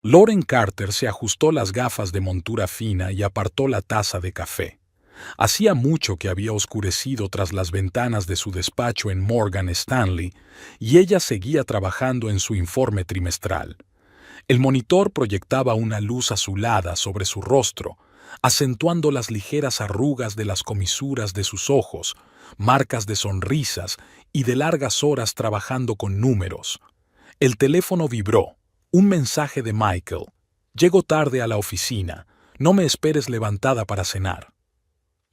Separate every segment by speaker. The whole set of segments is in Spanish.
Speaker 1: Lauren Carter se ajustó las gafas de montura fina y apartó la taza de café. Hacía mucho que había oscurecido tras las ventanas de su despacho en Morgan Stanley y ella seguía trabajando en su informe trimestral. El monitor proyectaba una luz azulada sobre su rostro, acentuando las ligeras arrugas de las comisuras de sus ojos, marcas de sonrisas y de largas horas trabajando con números. El teléfono vibró. Un mensaje de Michael. Llego tarde a la oficina. No me esperes levantada para cenar.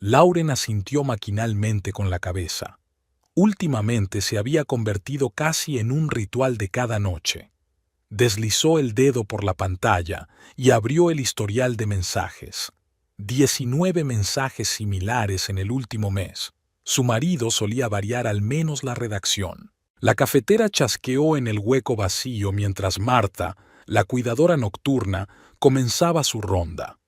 Speaker 1: Lauren asintió maquinalmente con la cabeza. Últimamente se había convertido casi en un ritual de cada noche. Deslizó el dedo por la pantalla y abrió el historial de mensajes. 19 mensajes similares en el último mes. Su marido solía variar al menos la redacción. La cafetera chasqueó en el hueco vacío mientras Marta, la cuidadora nocturna, comenzaba su ronda.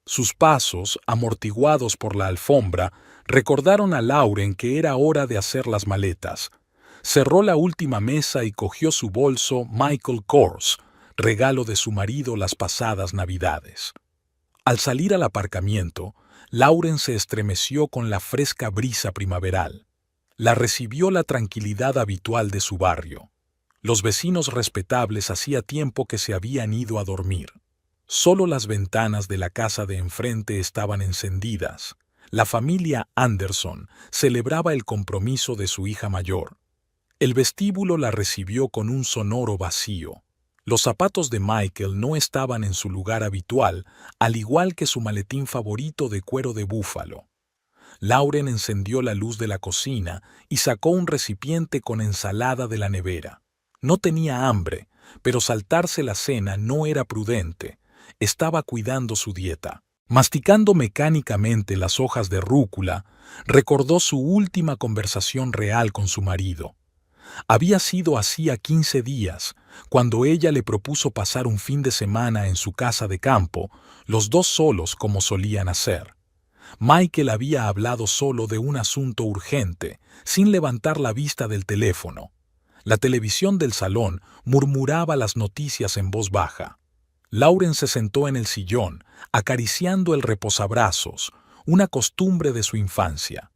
Speaker 1: Sus pasos, amortiguados por la alfombra, recordaron a Lauren que era hora de hacer las maletas. Cerró la última mesa y cogió su bolso Michael Kors, regalo de su marido las pasadas Navidades. Al salir al aparcamiento, Lauren se estremeció con la fresca brisa primaveral. La recibió la tranquilidad habitual de su barrio. Los vecinos respetables hacía tiempo que se habían ido a dormir. Solo las ventanas de la casa de enfrente estaban encendidas. La familia Anderson celebraba el compromiso de su hija mayor. El vestíbulo la recibió con un sonoro vacío. Los zapatos de Michael no estaban en su lugar habitual, al igual que su maletín favorito de cuero de búfalo. Lauren encendió la luz de la cocina y sacó un recipiente con ensalada de la nevera. No tenía hambre, pero saltarse la cena no era prudente. Estaba cuidando su dieta. Masticando mecánicamente las hojas de rúcula, recordó su última conversación real con su marido. Había sido hacía 15 días, cuando ella le propuso pasar un fin de semana en su casa de campo, los dos solos como solían hacer. Michael había hablado solo de un asunto urgente, sin levantar la vista del teléfono. La televisión del salón murmuraba las noticias en voz baja. Lauren se sentó en el sillón, acariciando el reposabrazos, una costumbre de su infancia.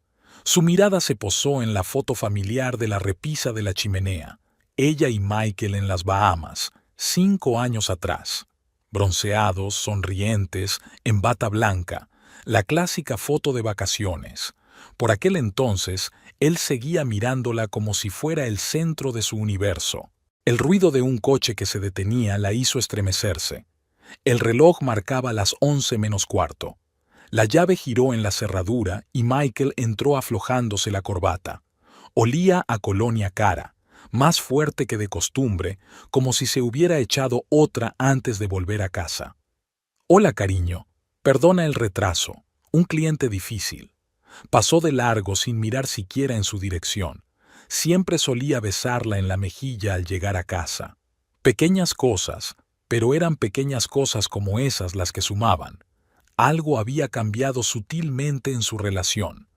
Speaker 1: Su mirada se posó en la foto familiar de la repisa de la chimenea, ella y Michael en las Bahamas, 5 años atrás. Bronceados, sonrientes, en bata blanca, la clásica foto de vacaciones. Por aquel entonces, él seguía mirándola como si fuera el centro de su universo. El ruido de un coche que se detenía la hizo estremecerse. El reloj marcaba las 11 menos cuarto. La llave giró en la cerradura y Michael entró aflojándose la corbata. Olía a colonia cara, más fuerte que de costumbre, como si se hubiera echado otra antes de volver a casa. «Hola, cariño. Perdona el retraso. Un cliente difícil». Pasó de largo sin mirar siquiera en su dirección. Siempre solía besarla en la mejilla al llegar a casa. Pequeñas cosas, pero eran pequeñas cosas como esas las que sumaban. Algo había cambiado sutilmente en su relación.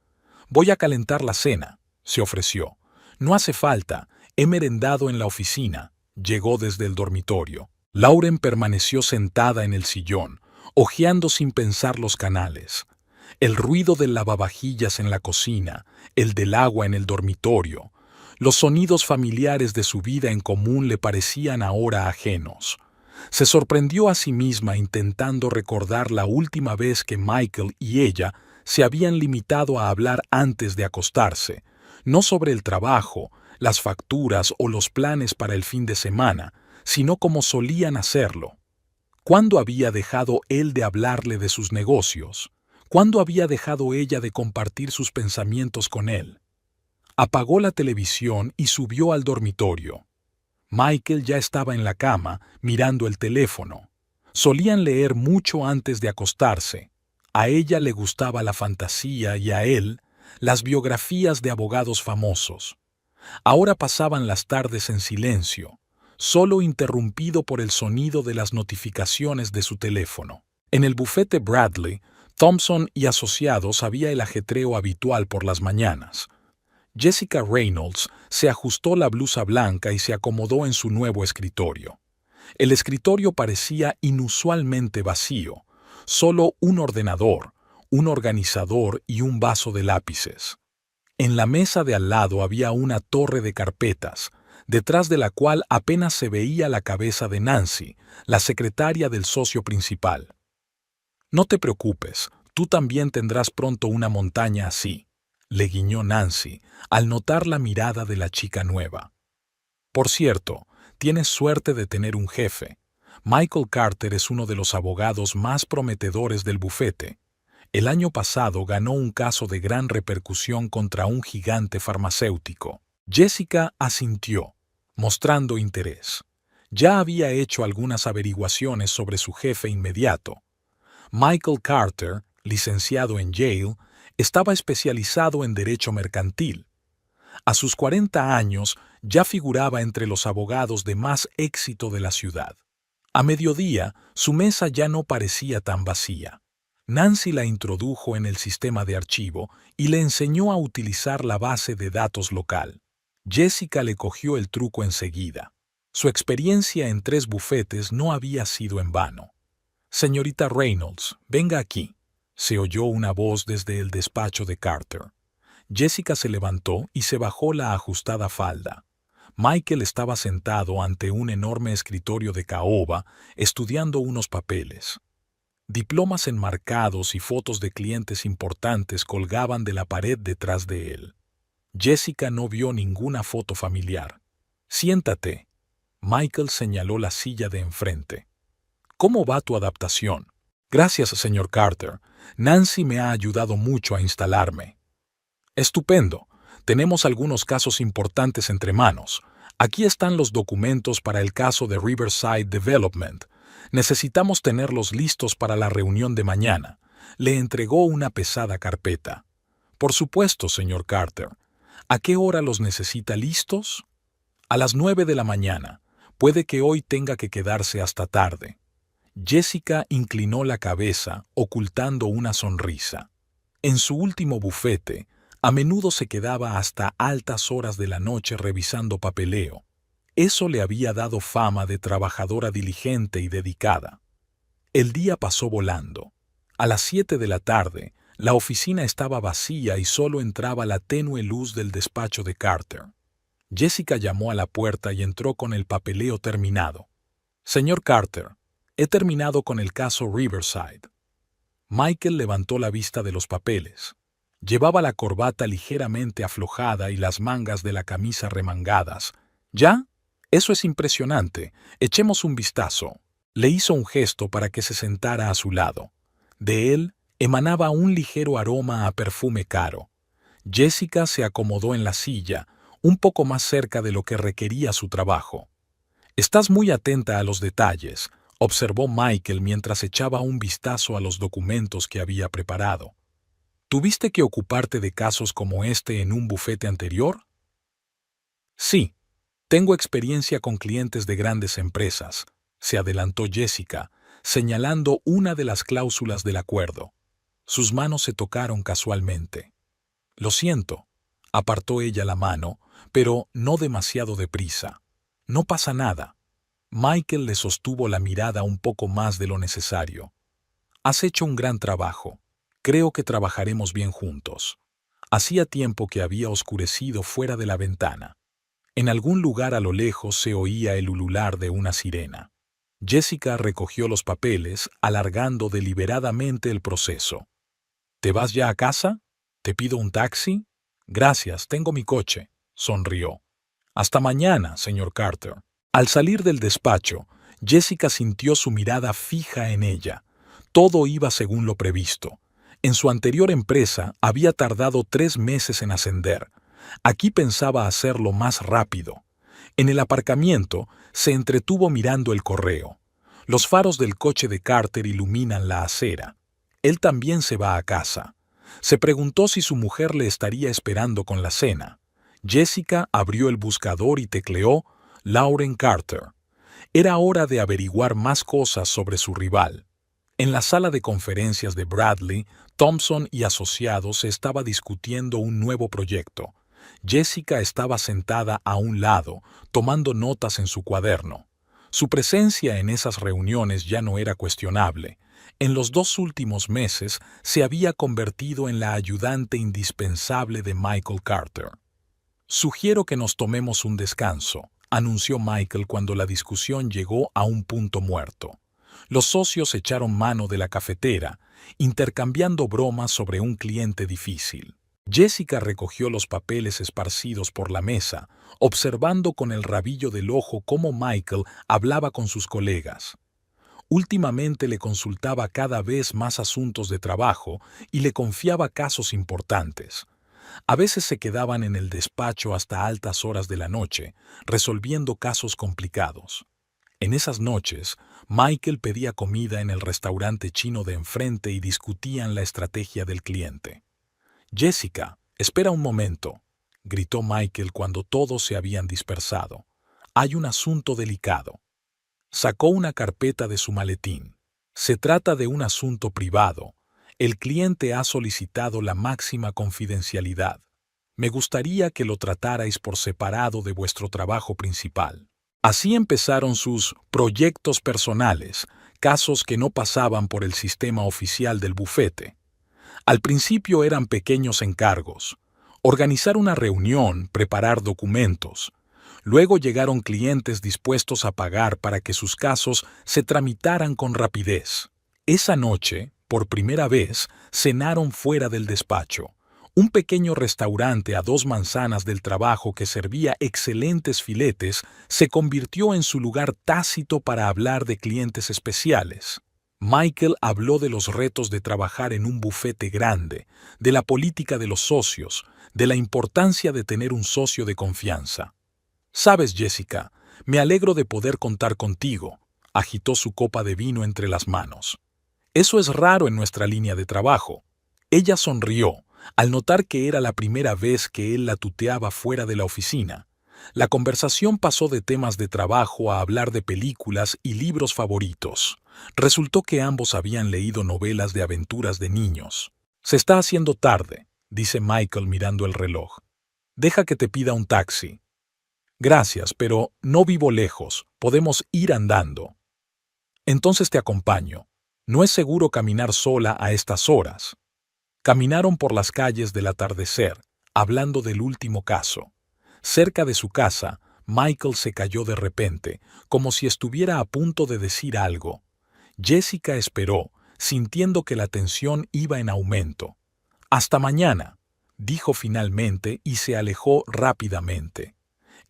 Speaker 1: «Voy a calentar la cena», se ofreció. «No hace falta, he merendado en la oficina», llegó desde el dormitorio. Lauren permaneció sentada en el sillón, hojeando sin pensar los canales. El ruido del lavavajillas en la cocina, el del agua en el dormitorio, los sonidos familiares de su vida en común le parecían ahora ajenos. Se sorprendió a sí misma intentando recordar la última vez que Michael y ella se habían limitado a hablar antes de acostarse, no sobre el trabajo, las facturas o los planes para el fin de semana, sino como solían hacerlo. ¿Cuándo había dejado él de hablarle de sus negocios? ¿Cuándo había dejado ella de compartir sus pensamientos con él? Apagó la televisión y subió al dormitorio. Michael ya estaba en la cama, mirando el teléfono. Solían leer mucho antes de acostarse. A ella le gustaba la fantasía y a él, las biografías de abogados famosos. Ahora pasaban las tardes en silencio, solo interrumpido por el sonido de las notificaciones de su teléfono. En el bufete Bradley, Thompson y asociados había el ajetreo habitual por las mañanas. Jessica Reynolds se ajustó la blusa blanca y se acomodó en su nuevo escritorio. El escritorio parecía inusualmente vacío, solo un ordenador, un organizador y un vaso de lápices. En la mesa de al lado había una torre de carpetas, detrás de la cual apenas se veía la cabeza de Nancy, la secretaria del socio principal. «No te preocupes, tú también tendrás pronto una montaña así», le guiñó Nancy, al notar la mirada de la chica nueva. «Por cierto, tienes suerte de tener un jefe. Michael Carter es uno de los abogados más prometedores del bufete. El año pasado ganó un caso de gran repercusión contra un gigante farmacéutico». Jessica asintió, mostrando interés. Ya había hecho algunas averiguaciones sobre su jefe inmediato. Michael Carter, licenciado en Yale, estaba especializado en derecho mercantil. A sus 40 años ya figuraba entre los abogados de más éxito de la ciudad. A mediodía, su mesa ya no parecía tan vacía. Nancy la introdujo en el sistema de archivo y le enseñó a utilizar la base de datos local. Jessica le cogió el truco enseguida. Su experiencia en 3 bufetes no había sido en vano. «Señorita Reynolds, venga aquí», se oyó una voz desde el despacho de Carter. Jessica se levantó y se bajó la ajustada falda. Michael estaba sentado ante un enorme escritorio de caoba, estudiando unos papeles. Diplomas enmarcados y fotos de clientes importantes colgaban de la pared detrás de él. Jessica no vio ninguna foto familiar. «Siéntate». Michael señaló la silla de enfrente. «¿Cómo va tu adaptación?» «Gracias, señor Carter. Nancy me ha ayudado mucho a instalarme». «Estupendo. Tenemos algunos casos importantes entre manos. Aquí están los documentos para el caso de Riverside Development. Necesitamos tenerlos listos para la reunión de mañana». Le entregó una pesada carpeta. «Por supuesto, señor Carter. ¿A qué hora los necesita listos?» «A las 9 de la mañana. Puede que hoy tenga que quedarse hasta tarde». Jessica inclinó la cabeza, ocultando una sonrisa. En su último bufete, a menudo se quedaba hasta altas horas de la noche revisando papeleo. Eso le había dado fama de trabajadora diligente y dedicada. El día pasó volando. A las 7 de la tarde, la oficina estaba vacía y solo entraba la tenue luz del despacho de Carter. Jessica llamó a la puerta y entró con el papeleo terminado. «Señor Carter, he terminado con el caso Riverside». Michael levantó la vista de los papeles. Llevaba la corbata ligeramente aflojada y las mangas de la camisa remangadas. «¿Ya? Eso es impresionante. Echemos un vistazo». Le hizo un gesto para que se sentara a su lado. De él emanaba un ligero aroma a perfume caro. Jessica se acomodó en la silla, un poco más cerca de lo que requería su trabajo. «Estás muy atenta a los detalles», observó Michael mientras echaba un vistazo a los documentos que había preparado. «¿Tuviste que ocuparte de casos como este en un bufete anterior?» «Sí, tengo experiencia con clientes de grandes empresas», se adelantó Jessica, señalando una de las cláusulas del acuerdo. Sus manos se tocaron casualmente. «Lo siento», apartó ella la mano, pero no demasiado deprisa. «No pasa nada». Michael le sostuvo la mirada un poco más de lo necesario. «Has hecho un gran trabajo. Creo que trabajaremos bien juntos». Hacía tiempo que había oscurecido fuera de la ventana. En algún lugar a lo lejos se oía el ulular de una sirena. Jessica recogió los papeles, alargando deliberadamente el proceso. «¿Te vas ya a casa? ¿Te pido un taxi?» «Gracias, tengo mi coche», sonrió. «Hasta mañana, señor Carter». Al salir del despacho, Jessica sintió su mirada fija en ella. Todo iba según lo previsto. En su anterior empresa había tardado 3 meses en ascender. Aquí pensaba hacerlo más rápido. En el aparcamiento se entretuvo mirando el correo. Los faros del coche de Carter iluminan la acera. Él también se va a casa. Se preguntó si su mujer le estaría esperando con la cena. Jessica abrió el buscador y tecleó Lauren Carter. Era hora de averiguar más cosas sobre su rival. En la sala de conferencias de Bradley, Thompson y asociados se estaba discutiendo un nuevo proyecto. Jessica estaba sentada a un lado, tomando notas en su cuaderno. Su presencia en esas reuniones ya no era cuestionable. En los 2 últimos meses se había convertido en la ayudante indispensable de Michael Carter. «Sugiero que nos tomemos un descanso», anunció Michael cuando la discusión llegó a un punto muerto. Los socios echaron mano de la cafetera, intercambiando bromas sobre un cliente difícil. Jessica recogió los papeles esparcidos por la mesa, observando con el rabillo del ojo cómo Michael hablaba con sus colegas. Últimamente le consultaba cada vez más asuntos de trabajo y le confiaba casos importantes. A veces se quedaban en el despacho hasta altas horas de la noche, resolviendo casos complicados. En esas noches, Michael pedía comida en el restaurante chino de enfrente y discutían la estrategia del cliente. «Jessica, espera un momento», gritó Michael cuando todos se habían dispersado. «Hay un asunto delicado». Sacó una carpeta de su maletín. «Se trata de un asunto privado. El cliente ha solicitado la máxima confidencialidad. Me gustaría que lo tratarais por separado de vuestro trabajo principal». Así empezaron sus proyectos personales, casos que no pasaban por el sistema oficial del bufete. Al principio eran pequeños encargos: organizar una reunión, preparar documentos. Luego llegaron clientes dispuestos a pagar para que sus casos se tramitaran con rapidez. Esa noche, por primera vez, cenaron fuera del despacho. Un pequeño restaurante a 2 manzanas del trabajo que servía excelentes filetes se convirtió en su lugar tácito para hablar de clientes especiales. Michael habló de los retos de trabajar en un bufete grande, de la política de los socios, de la importancia de tener un socio de confianza. «Sabes, Jessica, me alegro de poder contar contigo», agitó su copa de vino entre las manos. «Eso es raro en nuestra línea de trabajo». Ella sonrió al notar que era la primera vez que él la tuteaba fuera de la oficina. La conversación pasó de temas de trabajo a hablar de películas y libros favoritos. Resultó que ambos habían leído novelas de aventuras de niños. «Se está haciendo tarde», dice Michael mirando el reloj. «Deja que te pida un taxi». «Gracias, pero no vivo lejos. Podemos ir andando». «Entonces te acompaño. No es seguro caminar sola a estas horas». Caminaron por las calles del atardecer, hablando del último caso. Cerca de su casa, Michael se calló de repente, como si estuviera a punto de decir algo. Jessica esperó, sintiendo que la tensión iba en aumento. «Hasta mañana», dijo finalmente y se alejó rápidamente.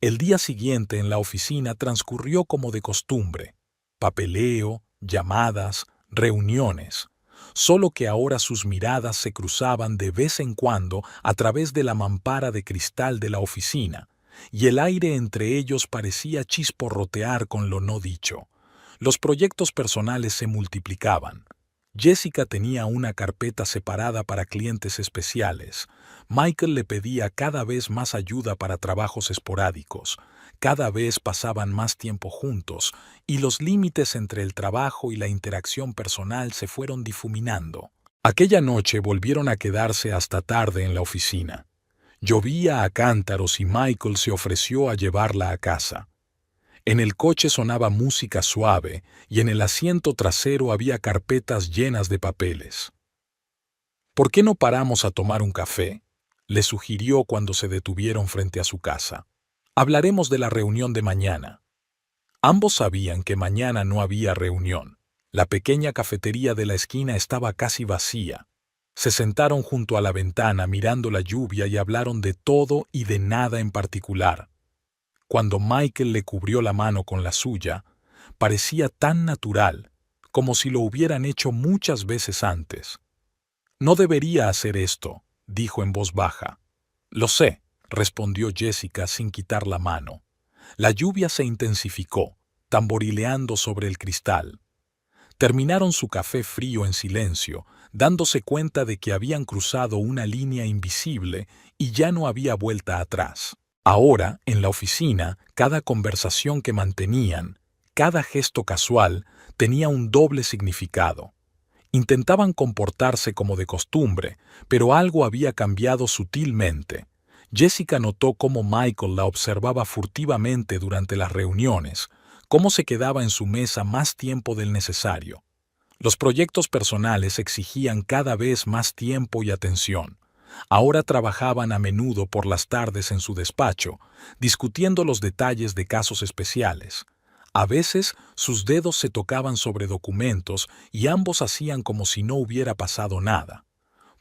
Speaker 1: El día siguiente en la oficina transcurrió como de costumbre. Papeleo, llamadas, reuniones. Solo que ahora sus miradas se cruzaban de vez en cuando a través de la mampara de cristal de la oficina, y el aire entre ellos parecía chisporrotear con lo no dicho. Los proyectos personales se multiplicaban. Jessica tenía una carpeta separada para clientes especiales. Michael le pedía cada vez más ayuda para trabajos esporádicos. Cada vez pasaban más tiempo juntos, y los límites entre el trabajo y la interacción personal se fueron difuminando. Aquella noche volvieron a quedarse hasta tarde en la oficina. Llovía a cántaros y Michael se ofreció a llevarla a casa. En el coche sonaba música suave y en el asiento trasero había carpetas llenas de papeles. «¿Por qué no paramos a tomar un café?», le sugirió cuando se detuvieron frente a su casa. «Hablaremos de la reunión de mañana». Ambos sabían que mañana no había reunión. La pequeña cafetería de la esquina estaba casi vacía. Se sentaron junto a la ventana mirando la lluvia y hablaron de todo y de nada en particular. Cuando Michael le cubrió la mano con la suya, parecía tan natural, como si lo hubieran hecho muchas veces antes. «No debería hacer esto», dijo en voz baja. «Lo sé», respondió Jessica sin quitar la mano. La lluvia se intensificó, tamborileando sobre el cristal. Terminaron su café frío en silencio, dándose cuenta de que habían cruzado una línea invisible y ya no había vuelta atrás. Ahora, en la oficina, cada conversación que mantenían, cada gesto casual, tenía un doble significado. Intentaban comportarse como de costumbre, pero algo había cambiado sutilmente. Jessica notó cómo Michael la observaba furtivamente durante las reuniones, cómo se quedaba en su mesa más tiempo del necesario. Los proyectos personales exigían cada vez más tiempo y atención. Ahora trabajaban a menudo por las tardes en su despacho, discutiendo los detalles de casos especiales. A veces sus dedos se tocaban sobre documentos y ambos hacían como si no hubiera pasado nada.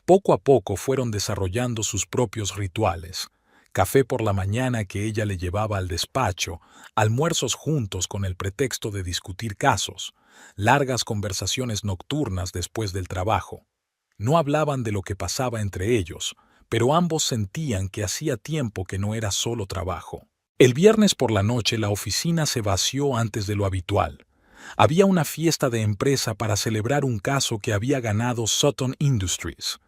Speaker 1: Poco a poco fueron desarrollando sus propios rituales. Café por la mañana que ella le llevaba al despacho, almuerzos juntos con el pretexto de discutir casos, largas conversaciones nocturnas después del trabajo. No hablaban de lo que pasaba entre ellos, pero ambos sentían que hacía tiempo que no era solo trabajo. El viernes por la noche la oficina se vació antes de lo habitual. Había una fiesta de empresa para celebrar un caso que había ganado Sutton Industries.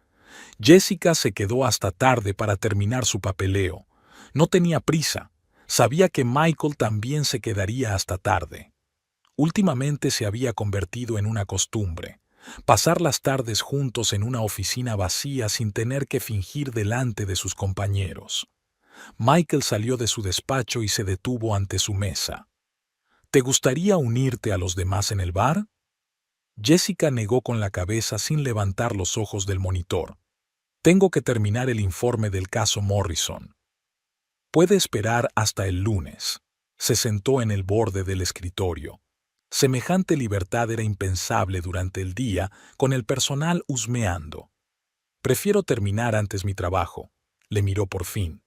Speaker 1: Jessica se quedó hasta tarde para terminar su papeleo. No tenía prisa. Sabía que Michael también se quedaría hasta tarde. Últimamente se había convertido en una costumbre. Pasar las tardes juntos en una oficina vacía sin tener que fingir delante de sus compañeros. Michael salió de su despacho y se detuvo ante su mesa. ¿Te gustaría unirte a los demás en el bar? Jessica negó con la cabeza sin levantar los ojos del monitor. Tengo que terminar el informe del caso Morrison. Puede esperar hasta el lunes. Se sentó en el borde del escritorio. Semejante libertad era impensable durante el día con el personal husmeando. Prefiero terminar antes mi trabajo. Le miró por fin.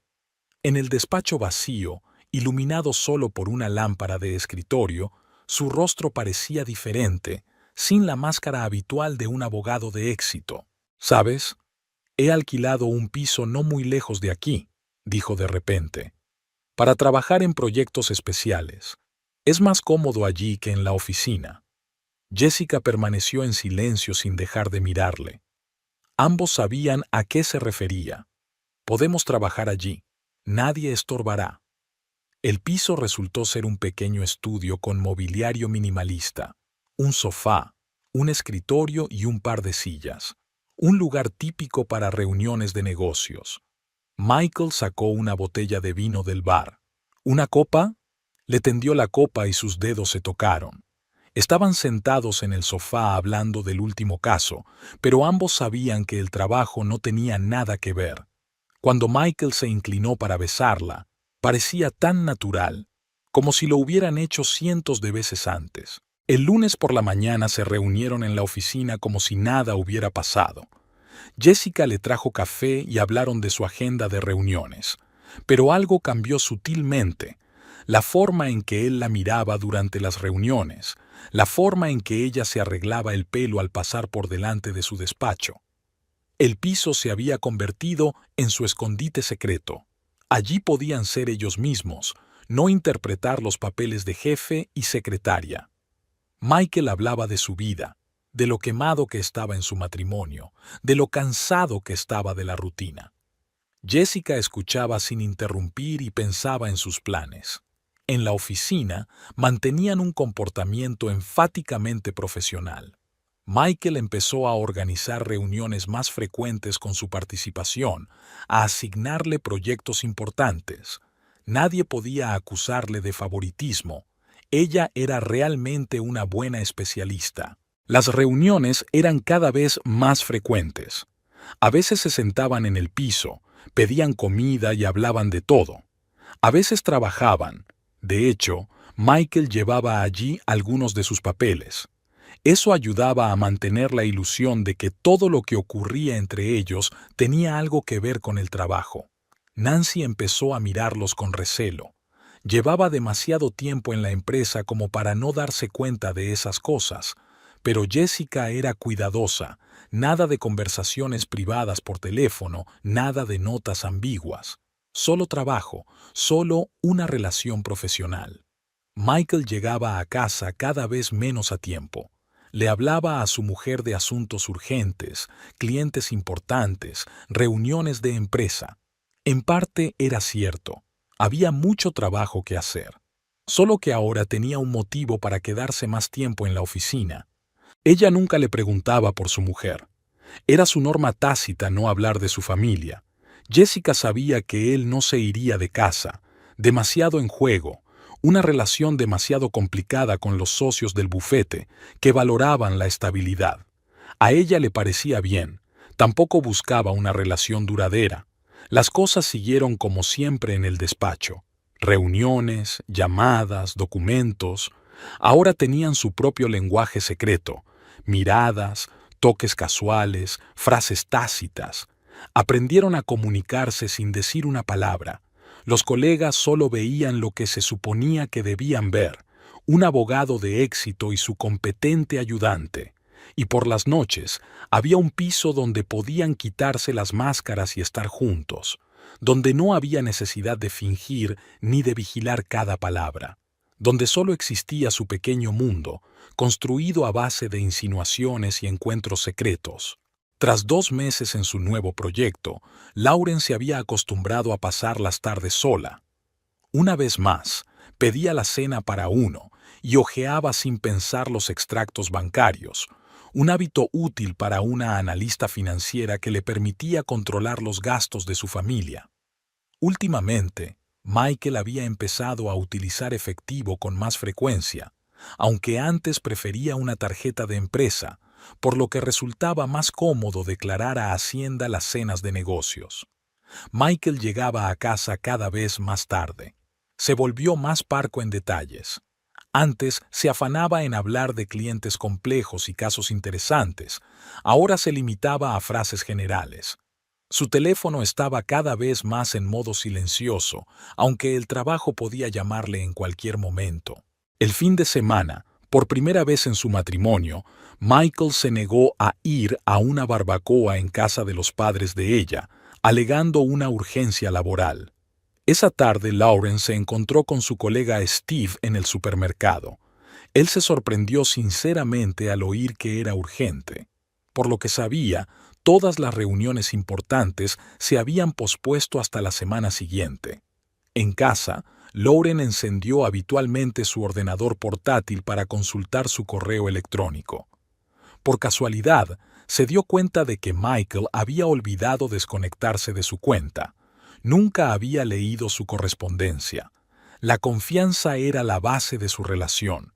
Speaker 1: En el despacho vacío, iluminado solo por una lámpara de escritorio, su rostro parecía diferente, sin la máscara habitual de un abogado de éxito. ¿Sabes? He alquilado un piso no muy lejos de aquí, dijo de repente, para trabajar en proyectos especiales. Es más cómodo allí que en la oficina. Jessica permaneció en silencio sin dejar de mirarle. Ambos sabían a qué se refería. Podemos trabajar allí. Nadie estorbará. El piso resultó ser un pequeño estudio con mobiliario minimalista, un sofá, un escritorio y un par de sillas. Un lugar típico para reuniones de negocios. Michael sacó una botella de vino del bar. ¿Una copa? Le tendió la copa y sus dedos se tocaron. Estaban sentados en el sofá hablando del último caso, pero ambos sabían que el trabajo no tenía nada que ver. Cuando Michael se inclinó para besarla, parecía tan natural, como si lo hubieran hecho cientos de veces antes. El lunes por la mañana se reunieron en la oficina como si nada hubiera pasado. Jessica le trajo café y hablaron de su agenda de reuniones. Pero algo cambió sutilmente. La forma en que él la miraba durante las reuniones, la forma en que ella se arreglaba el pelo al pasar por delante de su despacho. El piso se había convertido en su escondite secreto. Allí podían ser ellos mismos, no interpretar los papeles de jefe y secretaria. Michael hablaba de su vida, de lo quemado que estaba en su matrimonio, de lo cansado que estaba de la rutina. Jessica escuchaba sin interrumpir y pensaba en sus planes. En la oficina mantenían un comportamiento enfáticamente profesional. Michael empezó a organizar reuniones más frecuentes con su participación, a asignarle proyectos importantes. Nadie podía acusarle de favoritismo. Ella era realmente una buena especialista. Las reuniones eran cada vez más frecuentes. A veces se sentaban en el piso, pedían comida y hablaban de todo. A veces trabajaban. De hecho, Michael llevaba allí algunos de sus papeles. Eso ayudaba a mantener la ilusión de que todo lo que ocurría entre ellos tenía algo que ver con el trabajo. Nancy empezó a mirarlos con recelo. Llevaba demasiado tiempo en la empresa como para no darse cuenta de esas cosas, pero Jessica era cuidadosa, nada de conversaciones privadas por teléfono, nada de notas ambiguas. Solo trabajo, solo una relación profesional. Michael llegaba a casa cada vez menos a tiempo. Le hablaba a su mujer de asuntos urgentes, clientes importantes, reuniones de empresa. En parte era cierto. Había mucho trabajo que hacer. Solo que ahora tenía un motivo para quedarse más tiempo en la oficina. Ella nunca le preguntaba por su mujer. Era su norma tácita no hablar de su familia. Jessica sabía que él no se iría de casa. Demasiado en juego. una relación demasiado complicada con los socios del bufete, que valoraban la estabilidad. A ella le parecía bien, tampoco buscaba una relación duradera. Las cosas siguieron como siempre en el despacho. Reuniones, llamadas, documentos. Ahora tenían su propio lenguaje secreto, miradas, toques casuales, frases tácitas. Aprendieron a comunicarse sin decir una palabra. Los colegas solo veían lo que se suponía que debían ver, un abogado de éxito y su competente ayudante. Y por las noches había un piso donde podían quitarse las máscaras y estar juntos, donde no había necesidad de fingir ni de vigilar cada palabra, donde solo existía su pequeño mundo, construido a base de insinuaciones y encuentros secretos. Tras 2 meses en su nuevo proyecto, Lauren se había acostumbrado a pasar las tardes sola. Una vez más, pedía la cena para uno y hojeaba sin pensar los extractos bancarios, un hábito útil para una analista financiera que le permitía controlar los gastos de su familia. Últimamente, Michael había empezado a utilizar efectivo con más frecuencia, aunque antes prefería una tarjeta de empresa, por lo que resultaba más cómodo declarar a Hacienda las cenas de negocios. Michael llegaba a casa cada vez más tarde. Se volvió más parco en detalles. Antes se afanaba en hablar de clientes complejos y casos interesantes. Ahora se limitaba a frases generales. Su teléfono estaba cada vez más en modo silencioso, aunque el trabajo podía llamarle en cualquier momento. El fin de semana, por primera vez en su matrimonio, Michael se negó a ir a una barbacoa en casa de los padres de ella, alegando una urgencia laboral. Esa tarde Lauren se encontró con su colega Steve en el supermercado. Él se sorprendió sinceramente al oír que era urgente. Por lo que sabía, todas las reuniones importantes se habían pospuesto hasta la semana siguiente. En casa, Lauren encendió habitualmente su ordenador portátil para consultar su correo electrónico. Por casualidad, se dio cuenta de que Michael había olvidado desconectarse de su cuenta. Nunca había leído su correspondencia. La confianza era la base de su relación,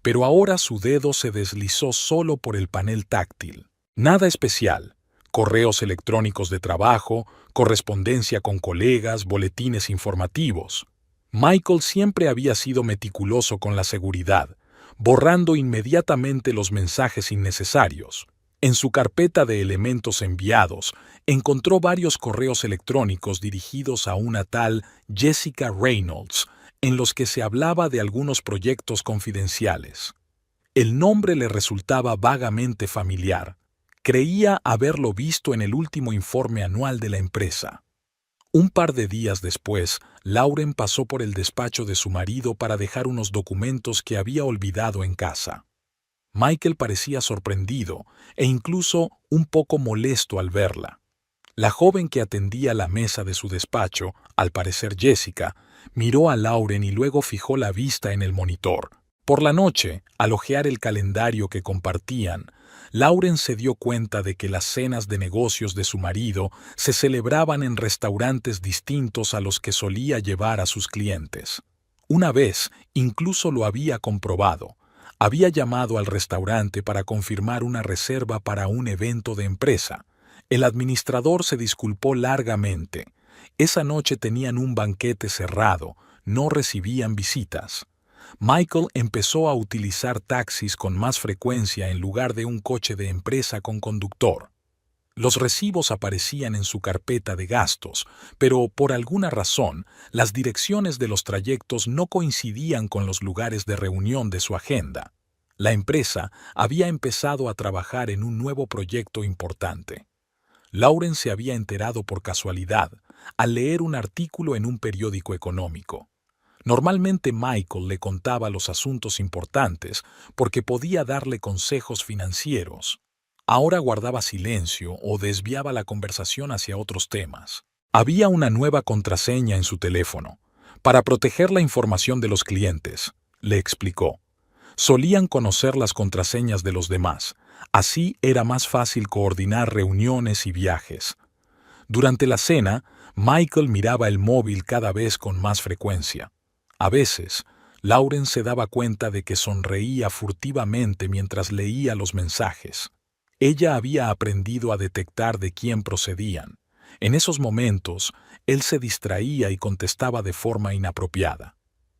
Speaker 1: pero ahora su dedo se deslizó solo por el panel táctil. Nada especial. Correos electrónicos de trabajo, correspondencia con colegas, boletines informativos. Michael siempre había sido meticuloso con la seguridad, borrando inmediatamente los mensajes innecesarios. En su carpeta de elementos enviados, encontró varios correos electrónicos dirigidos a una tal Jessica Reynolds, en los que se hablaba de algunos proyectos confidenciales. El nombre le resultaba vagamente familiar. Creía haberlo visto en el último informe anual de la empresa. Un par de días después, Lauren pasó por el despacho de su marido para dejar unos documentos que había olvidado en casa. Michael parecía sorprendido e incluso un poco molesto al verla. La joven que atendía la mesa de su despacho, al parecer Jessica, miró a Lauren y luego fijó la vista en el monitor. Por la noche, al hojear el calendario que compartían, Lauren se dio cuenta de que las cenas de negocios de su marido se celebraban en restaurantes distintos a los que solía llevar a sus clientes. Una vez, incluso lo había comprobado. Había llamado al restaurante para confirmar una reserva para un evento de empresa. El administrador se disculpó largamente. Esa noche tenían un banquete cerrado, no recibían visitas. Michael empezó a utilizar taxis con más frecuencia en lugar de un coche de empresa con conductor. Los recibos aparecían en su carpeta de gastos, pero por alguna razón, las direcciones de los trayectos no coincidían con los lugares de reunión de su agenda. La empresa había empezado a trabajar en un nuevo proyecto importante. Lauren se había enterado por casualidad, al leer un artículo en un periódico económico. Normalmente Michael le contaba los asuntos importantes porque podía darle consejos financieros. Ahora guardaba silencio o desviaba la conversación hacia otros temas. Había una nueva contraseña en su teléfono, para proteger la información de los clientes, le explicó. Solían conocer las contraseñas de los demás, así era más fácil coordinar reuniones y viajes. Durante la cena, Michael miraba el móvil cada vez con más frecuencia. A veces, Lauren se daba cuenta de que sonreía furtivamente mientras leía los mensajes. Ella había aprendido a detectar de quién procedían. En esos momentos, él se distraía y contestaba de forma inapropiada.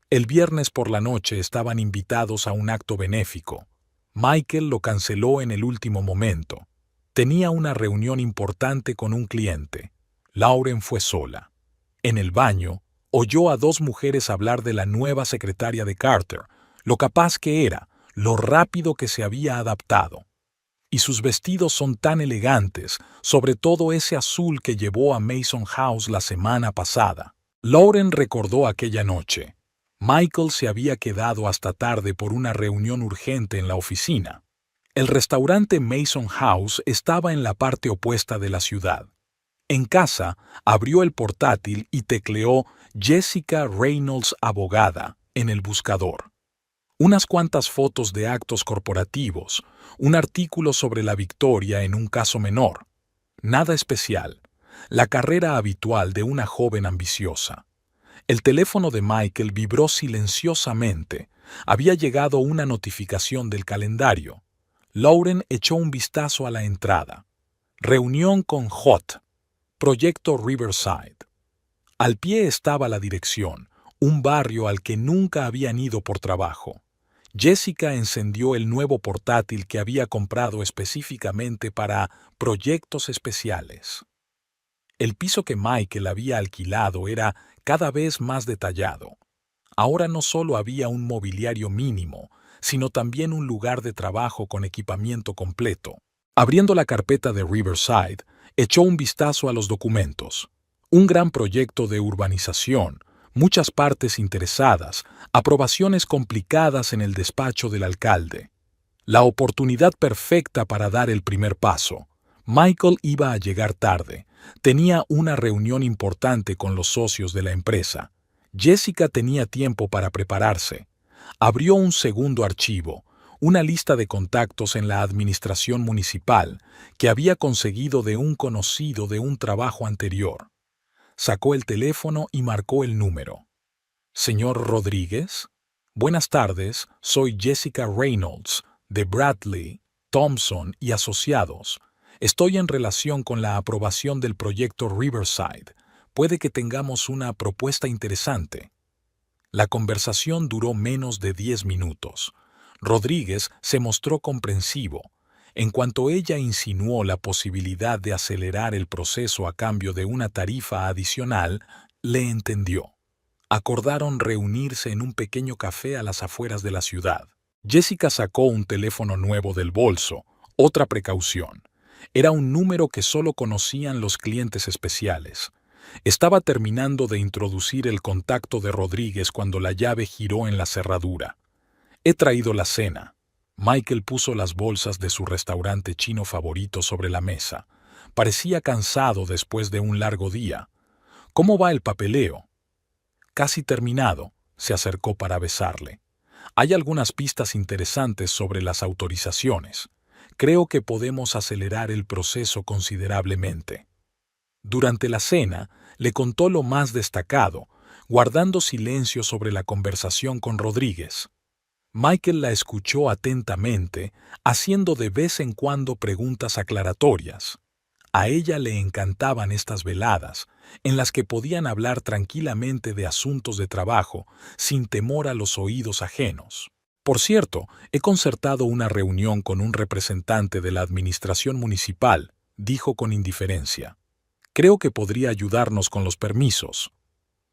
Speaker 1: El viernes por la noche estaban invitados a un acto benéfico. Michael lo canceló en el último momento. Tenía una reunión importante con un cliente. Lauren fue sola. En el baño, oyó a dos mujeres hablar de la nueva secretaria de Carter, lo capaz que era, lo rápido que se había adaptado. Y sus vestidos son tan elegantes, sobre todo ese azul que llevó a Mason House la semana pasada. Lauren recordó aquella noche. Michael se había quedado hasta tarde por una reunión urgente en la oficina. El restaurante Mason House estaba en la parte opuesta de la ciudad. En casa, abrió el portátil y tecleó Jessica Reynolds abogada en el buscador. Unas cuantas fotos de actos corporativos, un artículo sobre la victoria en un caso menor. Nada especial. La carrera habitual de una joven ambiciosa. El teléfono de Michael vibró silenciosamente. Había llegado una notificación del calendario. Lauren echó un vistazo a la entrada. Reunión con Hot. Proyecto Riverside. Al pie estaba la dirección, un barrio al que nunca habían ido por trabajo. Jessica encendió el nuevo portátil que había comprado específicamente para proyectos especiales. El piso que Michael había alquilado era cada vez más detallado. Ahora no solo había un mobiliario mínimo, sino también un lugar de trabajo con equipamiento completo. Abriendo la carpeta de Riverside, echó un vistazo a los documentos. Un gran proyecto de urbanización, muchas partes interesadas, aprobaciones complicadas en el despacho del alcalde. La oportunidad perfecta para dar el primer paso. Michael iba a llegar tarde. Tenía una reunión importante con los socios de la empresa. Jessica tenía tiempo para prepararse. Abrió un segundo archivo, una lista de contactos en la administración municipal que había conseguido de un conocido de un trabajo anterior. Sacó el teléfono y marcó el número. «Señor Rodríguez, buenas tardes, soy Jessica Reynolds, de Bradley, Thompson y Asociados. Estoy en relación con la aprobación del proyecto Riverside. Puede que tengamos una propuesta interesante». La conversación duró menos de 10 minutos. Rodríguez se mostró comprensivo. En cuanto ella insinuó la posibilidad de acelerar el proceso a cambio de una tarifa adicional, le entendió. Acordaron reunirse en un pequeño café a las afueras de la ciudad. Jessica sacó un teléfono nuevo del bolso, otra precaución. Era un número que solo conocían los clientes especiales. Estaba terminando de introducir el contacto de Rodríguez cuando la llave giró en la cerradura. «He traído la cena». Michael puso las bolsas de su restaurante chino favorito sobre la mesa. Parecía cansado después de un largo día. «¿Cómo va el papeleo?» «Casi terminado», se acercó para besarle. «Hay algunas pistas interesantes sobre las autorizaciones. Creo que podemos acelerar el proceso considerablemente». Durante la cena, le contó lo más destacado, guardando silencio sobre la conversación con Rodríguez. Michael la escuchó atentamente, haciendo de vez en cuando preguntas aclaratorias. A ella le encantaban estas veladas, en las que podían hablar tranquilamente de asuntos de trabajo, sin temor a los oídos ajenos. «Por cierto, he concertado una reunión con un representante de la administración municipal», dijo con indiferencia. «Creo que podría ayudarnos con los permisos».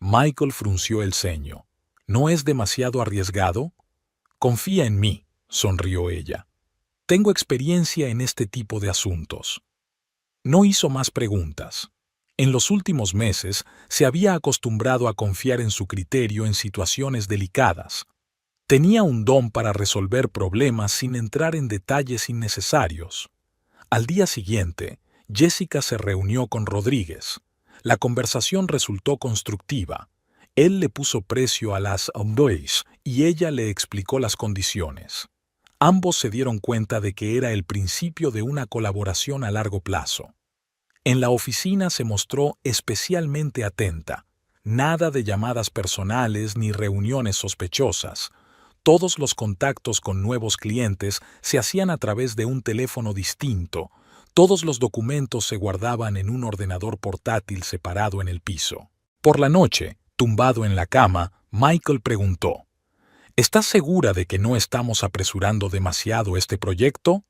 Speaker 1: Michael frunció el ceño. «¿No es demasiado arriesgado?» «Confía en mí», sonrió ella. «Tengo experiencia en este tipo de asuntos». No hizo más preguntas. En los últimos meses se había acostumbrado a confiar en su criterio en situaciones delicadas. Tenía un don para resolver problemas sin entrar en detalles innecesarios. Al día siguiente, Jessica se reunió con Rodríguez. La conversación resultó constructiva. Él le puso precio a las Amboys y ella le explicó las condiciones. Ambos se dieron cuenta de que era el principio de una colaboración a largo plazo. En la oficina se mostró especialmente atenta. Nada de llamadas personales ni reuniones sospechosas. Todos los contactos con nuevos clientes se hacían a través de un teléfono distinto. Todos los documentos se guardaban en un ordenador portátil separado en el piso. Por la noche, tumbado en la cama, Michael preguntó: ¿Estás segura de que no estamos apresurando demasiado este proyecto?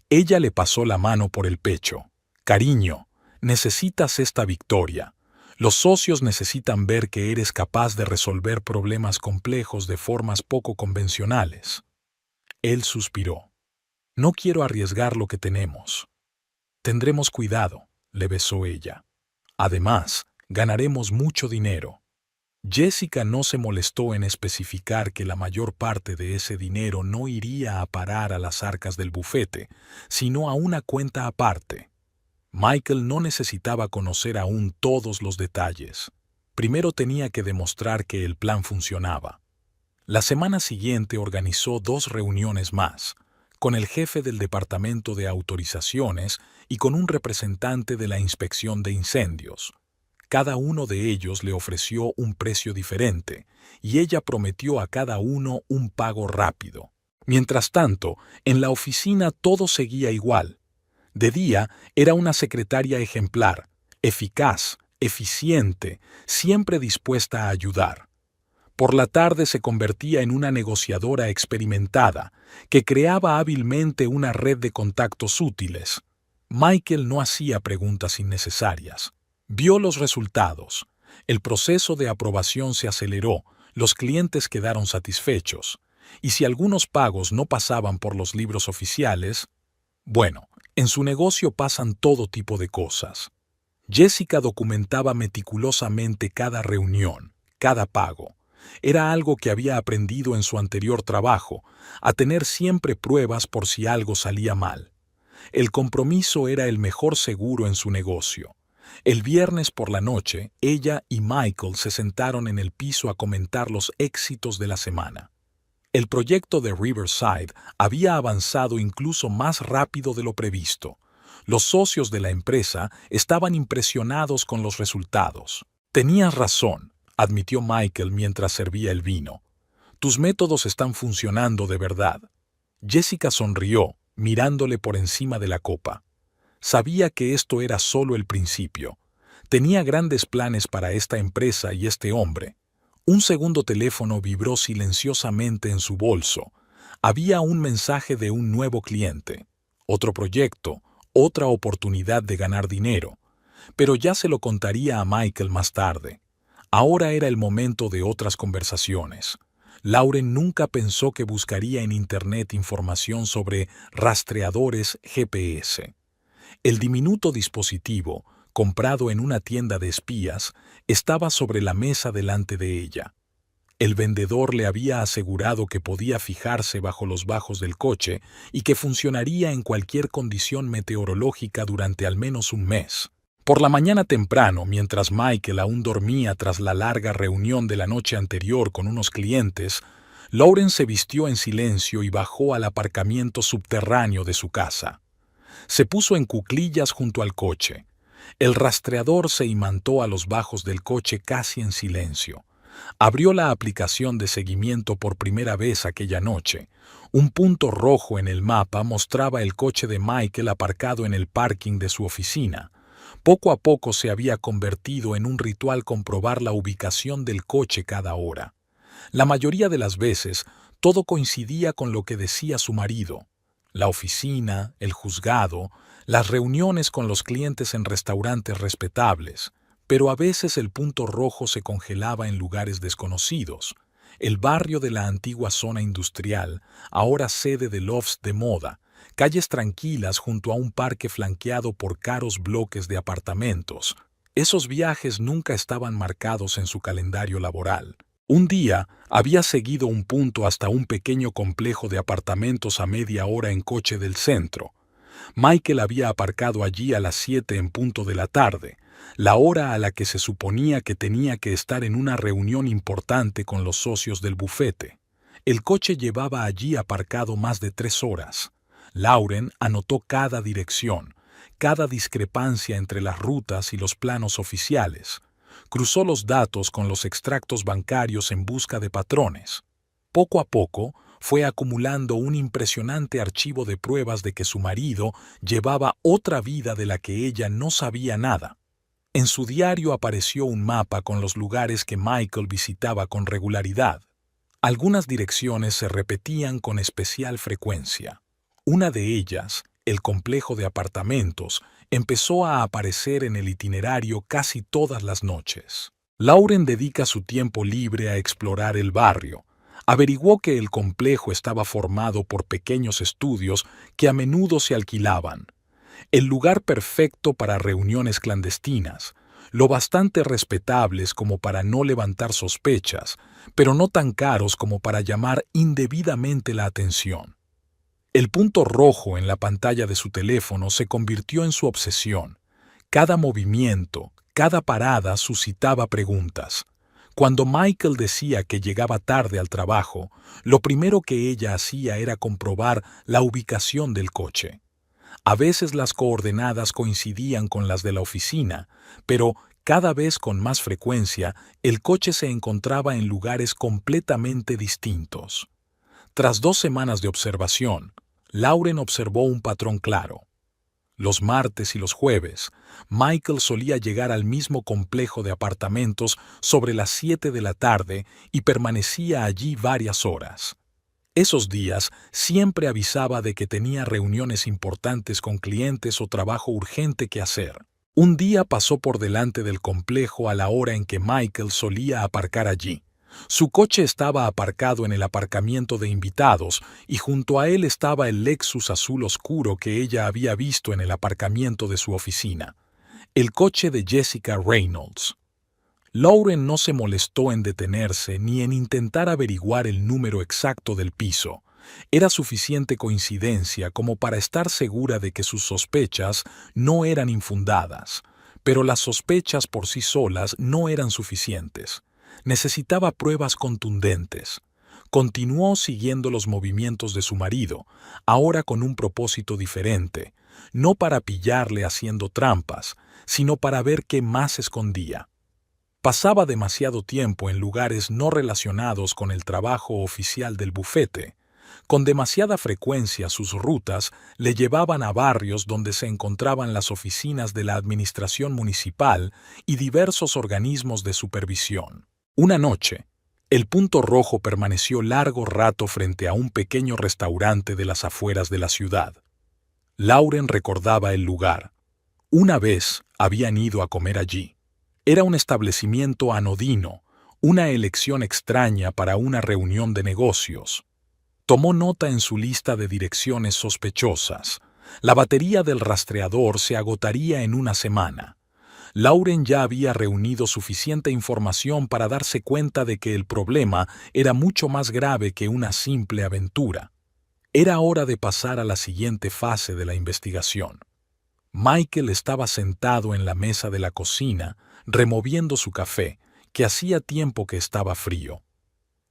Speaker 1: Ella le pasó la mano por el pecho. Cariño, necesitas esta victoria. Los socios necesitan ver que eres capaz de resolver problemas complejos de formas poco convencionales. Él suspiró. No quiero arriesgar lo que tenemos. Tendremos cuidado, le besó ella. Además, ganaremos mucho dinero. Jessica no se molestó en especificar que la mayor parte de ese dinero no iría a parar a las arcas del bufete, sino a una cuenta aparte. Michael no necesitaba conocer aún todos los detalles. Primero tenía que demostrar que el plan funcionaba. La semana siguiente organizó 2 reuniones más, con el jefe del departamento de autorizaciones y con un representante de la inspección de incendios. Cada uno de ellos le ofreció un precio diferente, y ella prometió a cada uno un pago rápido. Mientras tanto, en la oficina todo seguía igual. De día era una secretaria ejemplar, eficaz, eficiente, siempre dispuesta a ayudar. Por la tarde se convertía en una negociadora experimentada, que creaba hábilmente una red de contactos útiles. Michael no hacía preguntas innecesarias. Vio los resultados. El proceso de aprobación se aceleró, los clientes quedaron satisfechos. Y si algunos pagos no pasaban por los libros oficiales, bueno, en su negocio pasan todo tipo de cosas. Jessica documentaba meticulosamente cada reunión, cada pago. Era algo que había aprendido en su anterior trabajo, a tener siempre pruebas por si algo salía mal. El compromiso era el mejor seguro en su negocio. El viernes por la noche, ella y Michael se sentaron en el piso a comentar los éxitos de la semana. El proyecto de Riverside había avanzado incluso más rápido de lo previsto. Los socios de la empresa estaban impresionados con los resultados. «Tenías razón», admitió Michael mientras servía el vino. «Tus métodos están funcionando de verdad». Jessica sonrió, mirándole por encima de la copa. Sabía que esto era solo el principio. Tenía grandes planes para esta empresa y este hombre. Un segundo teléfono vibró silenciosamente en su bolso. Había un mensaje de un nuevo cliente. Otro proyecto, otra oportunidad de ganar dinero. Pero ya se lo contaría a Michael más tarde. Ahora era el momento de otras conversaciones. Lauren nunca pensó que buscaría en Internet información sobre rastreadores GPS. El diminuto dispositivo, comprado en una tienda de espías, estaba sobre la mesa delante de ella. El vendedor le había asegurado que podía fijarse bajo los bajos del coche y que funcionaría en cualquier condición meteorológica durante al menos un mes. Por la mañana temprano, mientras Michael aún dormía tras la larga reunión de la noche anterior con unos clientes, Lauren se vistió en silencio y bajó al aparcamiento subterráneo de su casa. Se puso en cuclillas junto al coche. El rastreador se imantó a los bajos del coche casi en silencio. Abrió la aplicación de seguimiento por primera vez aquella noche. Un punto rojo en el mapa mostraba el coche de Michael aparcado en el parking de su oficina. Poco a poco se había convertido en un ritual comprobar la ubicación del coche cada hora. La mayoría de las veces, todo coincidía con lo que decía su marido. La oficina, el juzgado, las reuniones con los clientes en restaurantes respetables, pero a veces el punto rojo se congelaba en lugares desconocidos. El barrio de la antigua zona industrial, ahora sede de lofts de moda, calles tranquilas junto a un parque flanqueado por caros bloques de apartamentos. Esos viajes nunca estaban marcados en su calendario laboral. Un día había seguido un punto hasta un pequeño complejo de apartamentos a media hora en coche del centro. Michael había aparcado allí a las 7 en punto de la tarde, la hora a la que se suponía que tenía que estar en una reunión importante con los socios del bufete. El coche llevaba allí aparcado más de 3 horas. Lauren anotó cada dirección, cada discrepancia entre las rutas y los planos oficiales. Cruzó los datos con los extractos bancarios en busca de patrones. Poco a poco, fue acumulando un impresionante archivo de pruebas de que su marido llevaba otra vida de la que ella no sabía nada. En su diario apareció un mapa con los lugares que Michael visitaba con regularidad. Algunas direcciones se repetían con especial frecuencia. Una de ellas, el complejo de apartamentos, empezó a aparecer en el itinerario casi todas las noches. Lauren dedica su tiempo libre a explorar el barrio. Averiguó que el complejo estaba formado por pequeños estudios que a menudo se alquilaban. El lugar perfecto para reuniones clandestinas, lo bastante respetables como para no levantar sospechas, pero no tan caros como para llamar indebidamente la atención. El punto rojo en la pantalla de su teléfono se convirtió en su obsesión. Cada movimiento, cada parada suscitaba preguntas. Cuando Michael decía que llegaba tarde al trabajo, lo primero que ella hacía era comprobar la ubicación del coche. A veces las coordenadas coincidían con las de la oficina, pero cada vez con más frecuencia el coche se encontraba en lugares completamente distintos. Tras 2 semanas de observación, Lauren observó un patrón claro. Los martes y los jueves, Michael solía llegar al mismo complejo de apartamentos sobre las 7 de la tarde y permanecía allí varias horas. Esos días siempre avisaba de que tenía reuniones importantes con clientes o trabajo urgente que hacer. Un día pasó por delante del complejo a la hora en que Michael solía aparcar allí. Su coche estaba aparcado en el aparcamiento de invitados y junto a él estaba el Lexus azul oscuro que ella había visto en el aparcamiento de su oficina. El coche de Jessica Reynolds. Lauren no se molestó en detenerse ni en intentar averiguar el número exacto del piso. Era suficiente coincidencia como para estar segura de que sus sospechas no eran infundadas, pero las sospechas por sí solas no eran suficientes. Necesitaba pruebas contundentes. Continuó siguiendo los movimientos de su marido, ahora con un propósito diferente, no para pillarle haciendo trampas, sino para ver qué más escondía. Pasaba demasiado tiempo en lugares no relacionados con el trabajo oficial del bufete. Con demasiada frecuencia sus rutas le llevaban a barrios donde se encontraban las oficinas de la administración municipal y diversos organismos de supervisión. Una noche, el punto rojo permaneció largo rato frente a un pequeño restaurante de las afueras de la ciudad. Lauren recordaba el lugar. Una vez habían ido a comer allí. Era un establecimiento anodino, una elección extraña para una reunión de negocios. Tomó nota en su lista de direcciones sospechosas. La batería del rastreador se agotaría en una semana. Lauren ya había reunido suficiente información para darse cuenta de que el problema era mucho más grave que una simple aventura. Era hora de pasar a la siguiente fase de la investigación. Michael estaba sentado en la mesa de la cocina, removiendo su café, que hacía tiempo que estaba frío.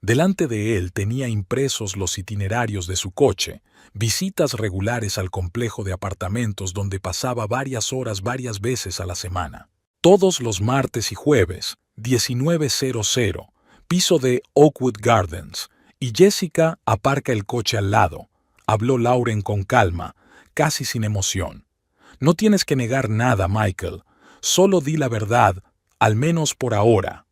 Speaker 1: Delante de él tenía impresos los itinerarios de su coche, visitas regulares al complejo de apartamentos donde pasaba varias horas varias veces a la semana. Todos los martes y jueves, 19:00, piso de Oakwood Gardens, y Jessica aparca el coche al lado. Habló Lauren con calma, casi sin emoción. No tienes que negar nada, Michael. Solo di la verdad, al menos por ahora.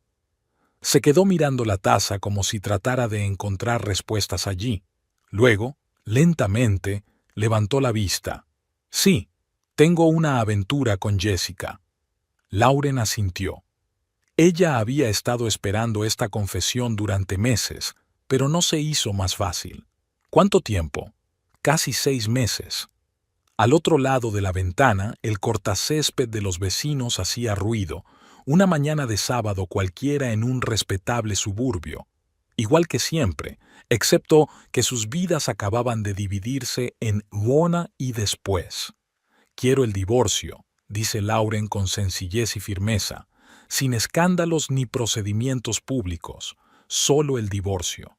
Speaker 1: Se quedó mirando la taza como si tratara de encontrar respuestas allí. Luego, lentamente, levantó la vista. Sí, tengo una aventura con Jessica. Lauren asintió. Ella había estado esperando esta confesión durante meses, pero no se hizo más fácil. ¿Cuánto tiempo? Casi 6 meses. Al otro lado de la ventana, el cortacésped de los vecinos hacía ruido, una mañana de sábado cualquiera en un respetable suburbio. Igual que siempre, excepto que sus vidas acababan de dividirse en Rona y después. Quiero el divorcio, dice Lauren con sencillez y firmeza, sin escándalos ni procedimientos públicos, solo el divorcio.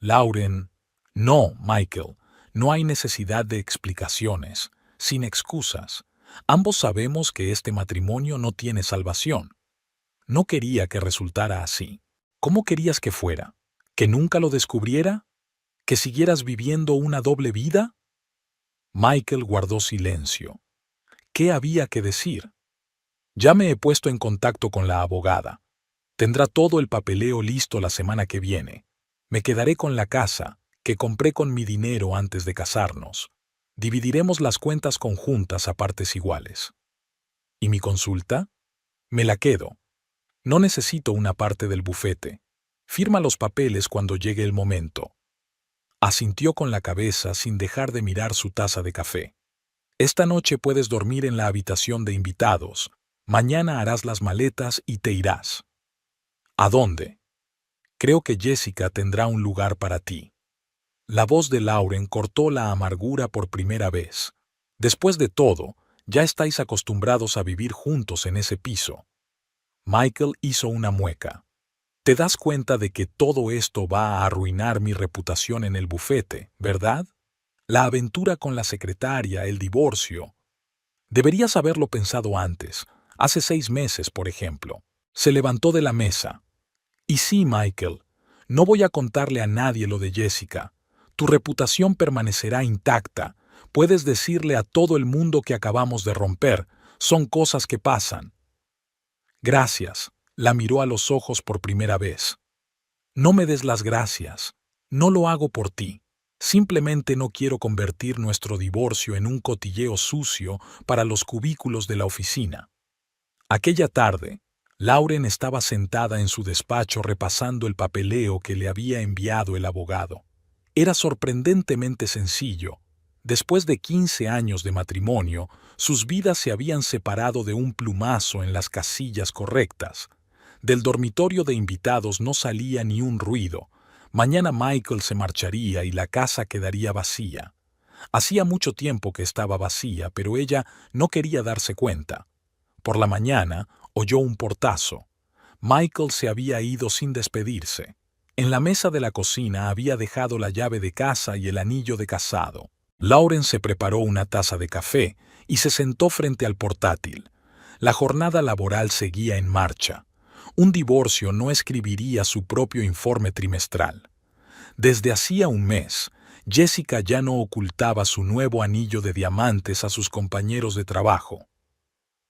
Speaker 1: Lauren, no, Michael. No hay necesidad de explicaciones, sin excusas. Ambos sabemos que este matrimonio no tiene salvación. No quería que resultara así. ¿Cómo querías que fuera? ¿Que nunca lo descubriera? ¿Que siguieras viviendo una doble vida? Michael guardó silencio. ¿Qué había que decir? Ya me he puesto en contacto con la abogada. Tendrá todo el papeleo listo la semana que viene. Me quedaré con la casa, que compré con mi dinero antes de casarnos. Dividiremos las cuentas conjuntas a partes iguales. ¿Y mi consulta? Me la quedo. No necesito una parte del bufete. Firma los papeles cuando llegue el momento. Asintió con la cabeza sin dejar de mirar su taza de café. Esta noche puedes dormir en la habitación de invitados. Mañana harás las maletas y te irás. ¿A dónde? Creo que Jessica tendrá un lugar para ti. La voz de Lauren cortó la amargura por primera vez. Después de todo, ya estáis acostumbrados a vivir juntos en ese piso. Michael hizo una mueca. Te das cuenta de que todo esto va a arruinar mi reputación en el bufete, ¿verdad? La aventura con la secretaria, el divorcio. Deberías haberlo pensado antes, hace 6 meses, por ejemplo. Se levantó de la mesa. Y sí, Michael, no voy a contarle a nadie lo de Jessica. Tu reputación permanecerá intacta. Puedes decirle a todo el mundo que acabamos de romper. Son cosas que pasan. Gracias. La miró a los ojos por primera vez. No me des las gracias. No lo hago por ti. Simplemente no quiero convertir nuestro divorcio en un cotilleo sucio para los cubículos de la oficina. Aquella tarde, Lauren estaba sentada en su despacho repasando el papeleo que le había enviado el abogado. Era sorprendentemente sencillo. Después de 15 años de matrimonio, sus vidas se habían separado de un plumazo en las casillas correctas. Del dormitorio de invitados no salía ni un ruido. Mañana Michael se marcharía y la casa quedaría vacía. Hacía mucho tiempo que estaba vacía, pero ella no quería darse cuenta. Por la mañana oyó un portazo. Michael se había ido sin despedirse. En la mesa de la cocina había dejado la llave de casa y el anillo de casado. Lauren se preparó una taza de café y se sentó frente al portátil. La jornada laboral seguía en marcha. Un divorcio no escribiría su propio informe trimestral. Desde hacía un mes, Jessica ya no ocultaba su nuevo anillo de diamantes a sus compañeros de trabajo.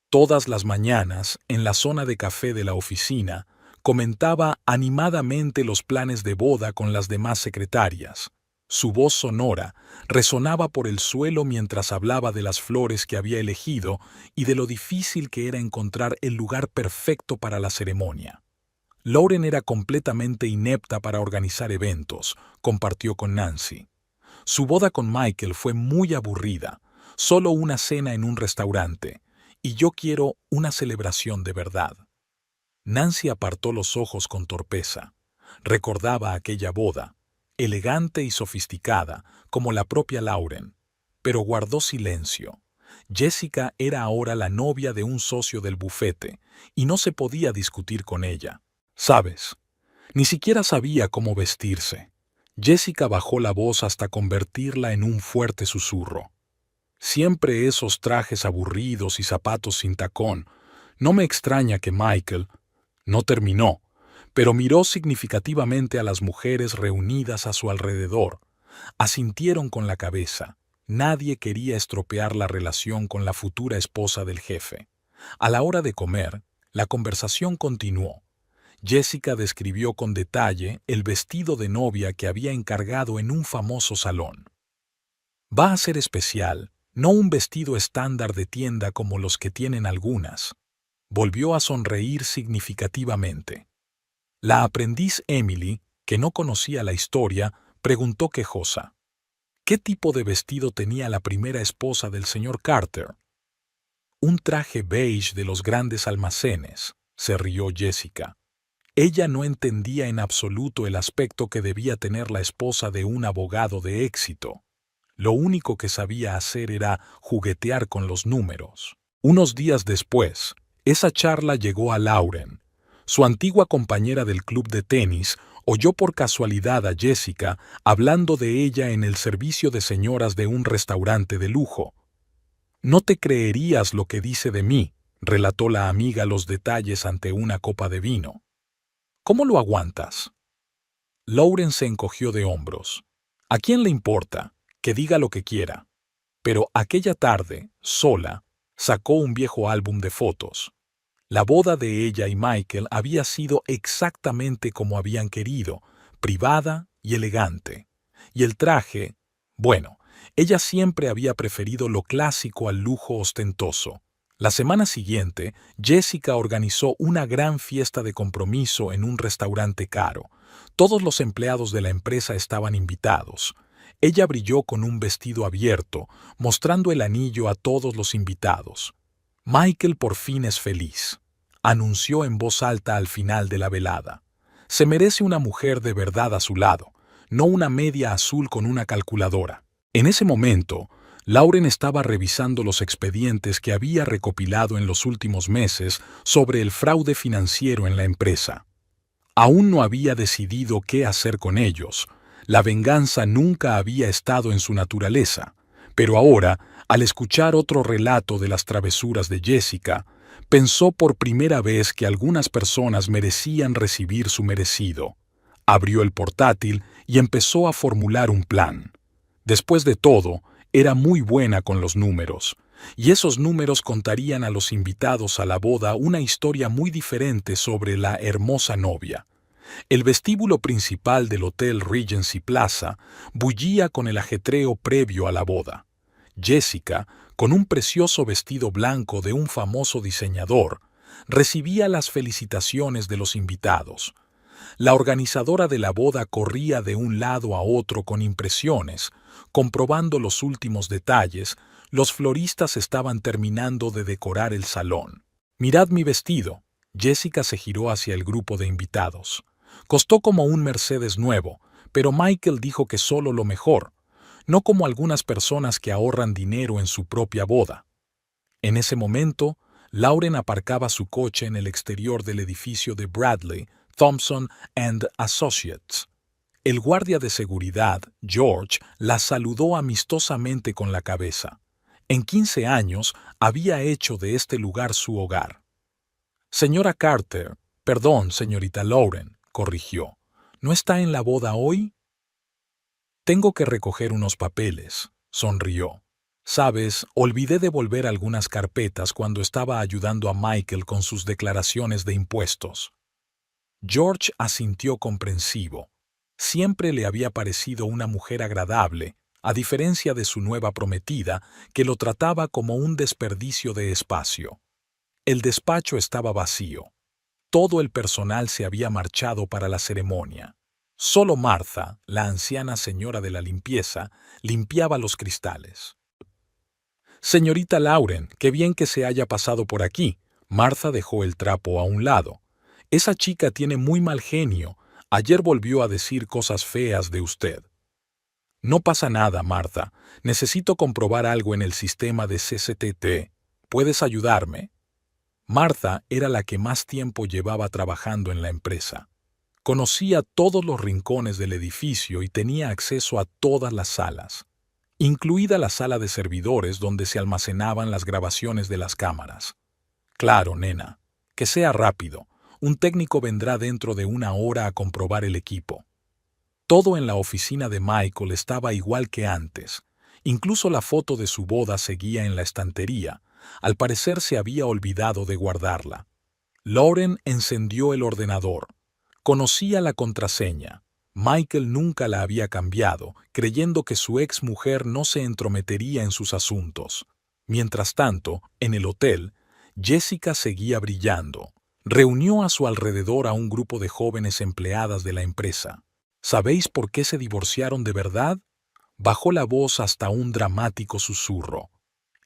Speaker 1: Todas las mañanas, en la zona de café de la oficina, comentaba animadamente los planes de boda con las demás secretarias. Su voz sonora resonaba por el suelo mientras hablaba de las flores que había elegido y de lo difícil que era encontrar el lugar perfecto para la ceremonia. Lauren era completamente inepta para organizar eventos, compartió con Nancy. Su boda con Michael fue muy aburrida, solo una cena en un restaurante, y yo quiero una celebración de verdad. Nancy apartó los ojos con torpeza. Recordaba aquella boda, elegante y sofisticada, como la propia Lauren, pero guardó silencio. Jessica era ahora la novia de un socio del bufete, y no se podía discutir con ella. ¿Sabes? Ni siquiera sabía cómo vestirse. Jessica bajó la voz hasta convertirla en un fuerte susurro. Siempre esos trajes aburridos y zapatos sin tacón. No me extraña que Michael... No terminó, pero miró significativamente a las mujeres reunidas a su alrededor. Asintieron con la cabeza. Nadie quería estropear la relación con la futura esposa del jefe. A la hora de comer, la conversación continuó. Jessica describió con detalle el vestido de novia que había encargado en un famoso salón. Va a ser especial, no un vestido estándar de tienda como los que tienen algunas. Volvió a sonreír significativamente. La aprendiz Emily, que no conocía la historia, preguntó quejosa. ¿Qué tipo de vestido tenía la primera esposa del señor Carter? Un traje beige de los grandes almacenes, se rió Jessica. Ella no entendía en absoluto el aspecto que debía tener la esposa de un abogado de éxito. Lo único que sabía hacer era juguetear con los números. Unos días después, esa charla llegó a Lauren. Su antigua compañera del club de tenis oyó por casualidad a Jessica hablando de ella en el servicio de señoras de un restaurante de lujo. «No te creerías lo que dice de mí», relató la amiga los detalles ante una copa de vino. ¿Cómo lo aguantas? Lauren se encogió de hombros. ¿A quién le importa? Que diga lo que quiera. Pero aquella tarde, sola, sacó un viejo álbum de fotos. La boda de ella y Michael había sido exactamente como habían querido, privada y elegante. Y el traje, bueno, ella siempre había preferido lo clásico al lujo ostentoso. La semana siguiente, Jessica organizó una gran fiesta de compromiso en un restaurante caro. Todos los empleados de la empresa estaban invitados. Ella brilló con un vestido abierto, mostrando el anillo a todos los invitados. Michael por fin es feliz, anunció en voz alta al final de la velada. Se merece una mujer de verdad a su lado, no una media azul con una calculadora. En ese momento, Lauren estaba revisando los expedientes que había recopilado en los últimos meses sobre el fraude financiero en la empresa. Aún no había decidido qué hacer con ellos. La venganza nunca había estado en su naturaleza, pero ahora, al escuchar otro relato de las travesuras de Jessica, pensó por primera vez que algunas personas merecían recibir su merecido. Abrió el portátil y empezó a formular un plan. Después de todo, era muy buena con los números, y esos números contarían a los invitados a la boda una historia muy diferente sobre la hermosa novia. El vestíbulo principal del Hotel Regency Plaza bullía con el ajetreo previo a la boda. Jessica, con un precioso vestido blanco de un famoso diseñador, recibía las felicitaciones de los invitados. La organizadora de la boda corría de un lado a otro con impresiones, comprobando los últimos detalles. Los floristas estaban terminando de decorar el salón. «Mirad mi vestido». Jessica se giró hacia el grupo de invitados. Costó como un Mercedes nuevo, pero Michael dijo que solo lo mejor, no como algunas personas que ahorran dinero en su propia boda. En ese momento, Lauren aparcaba su coche en el exterior del edificio de Bradley, Thompson and Associates. El guardia de seguridad, George, la saludó amistosamente con la cabeza. En 15 años había hecho de este lugar su hogar. «Señora Carter, perdón, señorita Lauren», corrigió. «¿No está en la boda hoy?» «Tengo que recoger unos papeles», sonrió. «Sabes, olvidé devolver algunas carpetas cuando estaba ayudando a Michael con sus declaraciones de impuestos». George asintió comprensivo. Siempre le había parecido una mujer agradable, a diferencia de su nueva prometida, que lo trataba como un desperdicio de espacio. El despacho estaba vacío. Todo el personal se había marchado para la ceremonia. Solo Martha, la anciana señora de la limpieza, limpiaba los cristales. «Señorita Lauren, qué bien que se haya pasado por aquí». Martha dejó el trapo a un lado. «Esa chica tiene muy mal genio. Ayer volvió a decir cosas feas de usted». «No pasa nada, Martha. Necesito comprobar algo en el sistema de CCTV. ¿Puedes ayudarme?» Martha era la que más tiempo llevaba trabajando en la empresa. Conocía todos los rincones del edificio y tenía acceso a todas las salas, incluida la sala de servidores donde se almacenaban las grabaciones de las cámaras. «Claro, nena. Que sea rápido. Un técnico vendrá dentro de 1 hora a comprobar el equipo». Todo en la oficina de Michael estaba igual que antes. Incluso la foto de su boda seguía en la estantería. Al parecer se había olvidado de guardarla. Lauren encendió el ordenador. Conocía la contraseña. Michael nunca la había cambiado, creyendo que su ex mujer no se entrometería en sus asuntos. Mientras tanto, en el hotel, Jessica seguía brillando. Reunió a su alrededor a un grupo de jóvenes empleadas de la empresa. ¿Sabéis por qué se divorciaron de verdad? Bajó la voz hasta un dramático susurro.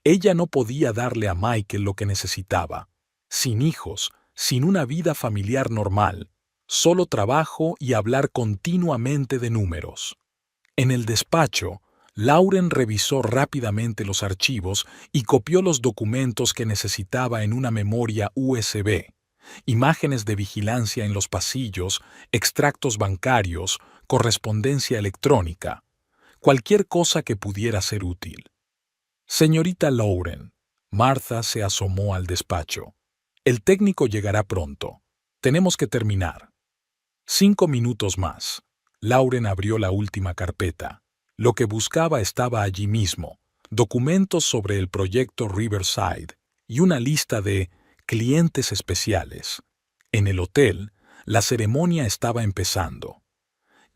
Speaker 1: Ella no podía darle a Michael lo que necesitaba. Sin hijos, sin una vida familiar normal, solo trabajo y hablar continuamente de números. En el despacho, Lauren revisó rápidamente los archivos y copió los documentos que necesitaba en una memoria USB. Imágenes de vigilancia en los pasillos, extractos bancarios, correspondencia electrónica, cualquier cosa que pudiera ser útil. «Señorita Lauren», Martha se asomó al despacho. El técnico llegará pronto. Tenemos que terminar. 5 minutos más. Lauren abrió la última carpeta. Lo que buscaba estaba allí mismo. Documentos sobre el proyecto Riverside y una lista de clientes especiales. En el hotel, la ceremonia estaba empezando.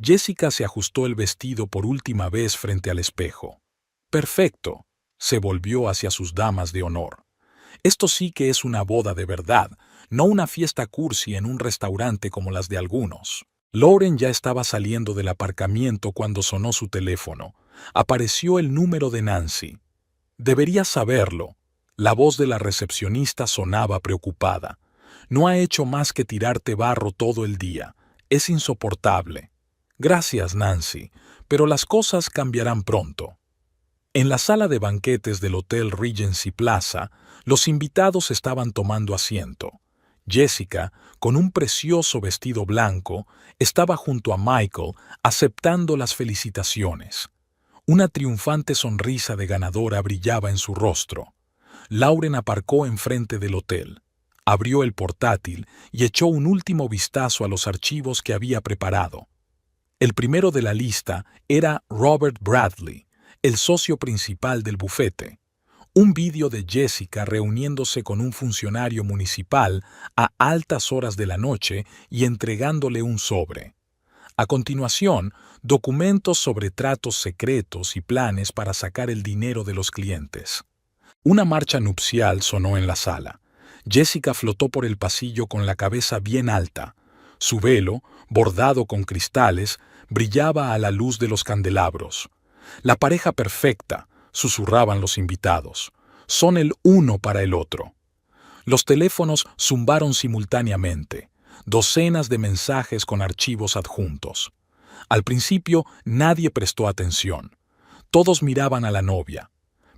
Speaker 1: Jessica se ajustó el vestido por última vez frente al espejo. Perfecto. Se volvió hacia sus damas de honor. Esto sí que es una boda de verdad, no una fiesta cursi en un restaurante como las de algunos. Lauren ya estaba saliendo del aparcamiento cuando sonó su teléfono. Apareció el número de Nancy. Deberías saberlo. La voz de la recepcionista sonaba preocupada. No ha hecho más que tirarte barro todo el día. Es insoportable. Gracias, Nancy, pero las cosas cambiarán pronto. En la sala de banquetes del Hotel Regency Plaza, los invitados estaban tomando asiento. Jessica, con un precioso vestido blanco, estaba junto a Michael aceptando las felicitaciones. Una triunfante sonrisa de ganadora brillaba en su rostro. Lauren aparcó enfrente del hotel. Abrió el portátil y echó un último vistazo a los archivos que había preparado. El primero de la lista era Robert Bradley, el socio principal del bufete. Un vídeo de Jessica reuniéndose con un funcionario municipal a altas horas de la noche y entregándole un sobre. A continuación, documentos sobre tratos secretos y planes para sacar el dinero de los clientes. Una marcha nupcial sonó en la sala. Jessica flotó por el pasillo con la cabeza bien alta. Su velo, bordado con cristales, brillaba a la luz de los candelabros. La pareja perfecta, susurraban los invitados. Son el uno para el otro. Los teléfonos zumbaron simultáneamente. Docenas de mensajes con archivos adjuntos. Al principio nadie prestó atención. Todos miraban a la novia.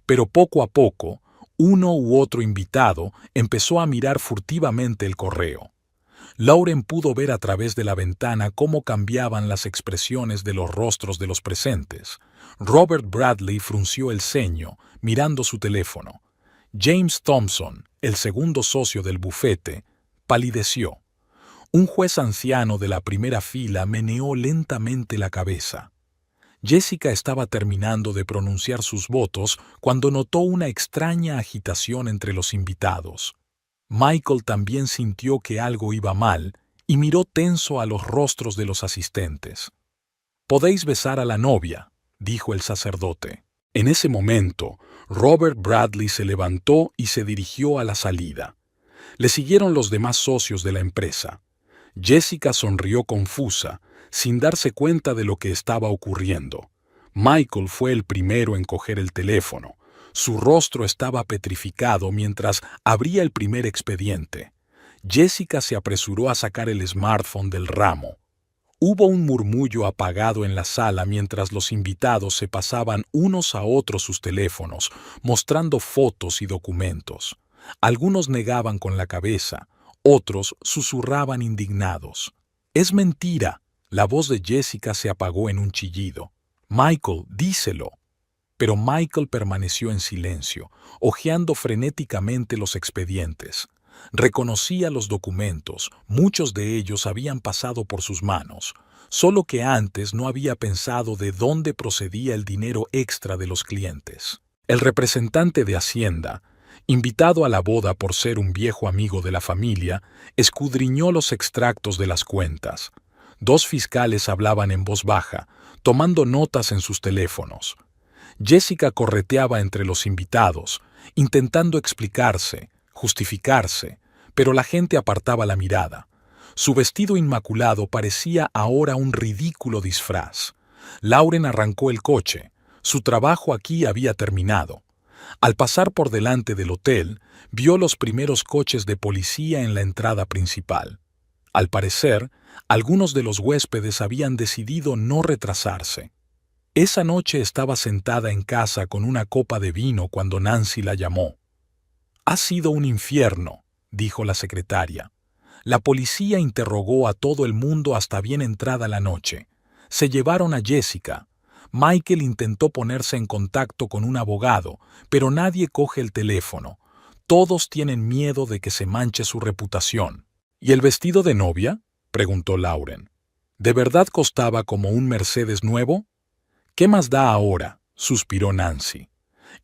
Speaker 1: Pero poco a poco, uno u otro invitado empezó a mirar furtivamente el correo. Lauren pudo ver a través de la ventana cómo cambiaban las expresiones de los rostros de los presentes. Robert Bradley frunció el ceño, mirando su teléfono. James Thompson, el segundo socio del bufete, palideció. Un juez anciano de la primera fila meneó lentamente la cabeza. Jessica estaba terminando de pronunciar sus votos cuando notó una extraña agitación entre los invitados. Michael también sintió que algo iba mal y miró tenso a los rostros de los asistentes. «Podéis besar a la novia», dijo el sacerdote. En ese momento, Robert Bradley se levantó y se dirigió a la salida. Le siguieron los demás socios de la empresa. Jessica sonrió confusa, sin darse cuenta de lo que estaba ocurriendo. Michael fue el primero en coger el teléfono. Su rostro estaba petrificado mientras abría el primer expediente. Jessica se apresuró a sacar el smartphone del ramo. Hubo un murmullo apagado en la sala mientras los invitados se pasaban unos a otros sus teléfonos, mostrando fotos y documentos. Algunos negaban con la cabeza, otros susurraban indignados. «Es mentira». La voz de Jessica se apagó en un chillido. «Michael, díselo». Pero Michael permaneció en silencio, hojeando frenéticamente los expedientes. Reconocía los documentos, muchos de ellos habían pasado por sus manos, solo que antes no había pensado de dónde procedía el dinero extra de los clientes. El representante de Hacienda, invitado a la boda por ser un viejo amigo de la familia, escudriñó los extractos de las cuentas. 2 fiscales hablaban en voz baja, tomando notas en sus teléfonos. Jessica correteaba entre los invitados, intentando explicarse, justificarse, pero la gente apartaba la mirada. Su vestido inmaculado parecía ahora un ridículo disfraz. Lauren arrancó el coche. Su trabajo aquí había terminado. Al pasar por delante del hotel, vio los primeros coches de policía en la entrada principal. Al parecer, algunos de los huéspedes habían decidido no retrasarse. Esa noche estaba sentada en casa con una copa de vino cuando Nancy la llamó. «Ha sido un infierno», dijo la secretaria. La policía interrogó a todo el mundo hasta bien entrada la noche. Se llevaron a Jessica. Michael intentó ponerse en contacto con un abogado, pero nadie coge el teléfono. Todos tienen miedo de que se manche su reputación. ¿Y el vestido de novia?, preguntó Lauren. ¿De verdad costaba como un Mercedes nuevo? ¿Qué más da ahora?, suspiró Nancy.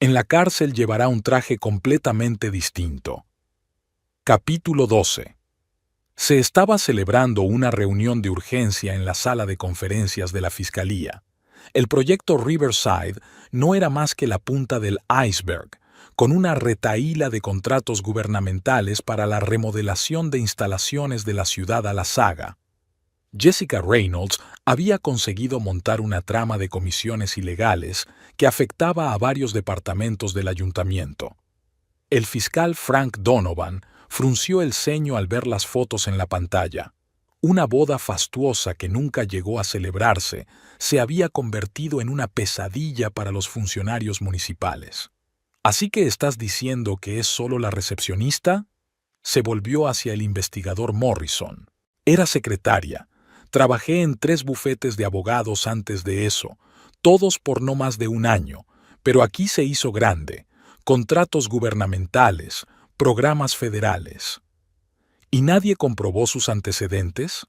Speaker 1: En la cárcel llevará un traje completamente distinto. Capítulo 12. Se estaba celebrando una reunión de urgencia en la sala de conferencias de la Fiscalía. El proyecto Riverside no era más que la punta del iceberg, con una retahíla de contratos gubernamentales para la remodelación de instalaciones de la ciudad a la saga. Jessica Reynolds había conseguido montar una trama de comisiones ilegales que afectaba a varios departamentos del ayuntamiento. El fiscal Frank Donovan frunció el ceño al ver las fotos en la pantalla. Una boda fastuosa que nunca llegó a celebrarse se había convertido en una pesadilla para los funcionarios municipales. ¿Así que estás diciendo que es solo la recepcionista? Se volvió hacia el investigador Morrison. Era secretaria. Trabajé en 3 bufetes de abogados antes de eso, todos por no más de un año, pero aquí se hizo grande. Contratos gubernamentales, programas federales. ¿Y nadie comprobó sus antecedentes?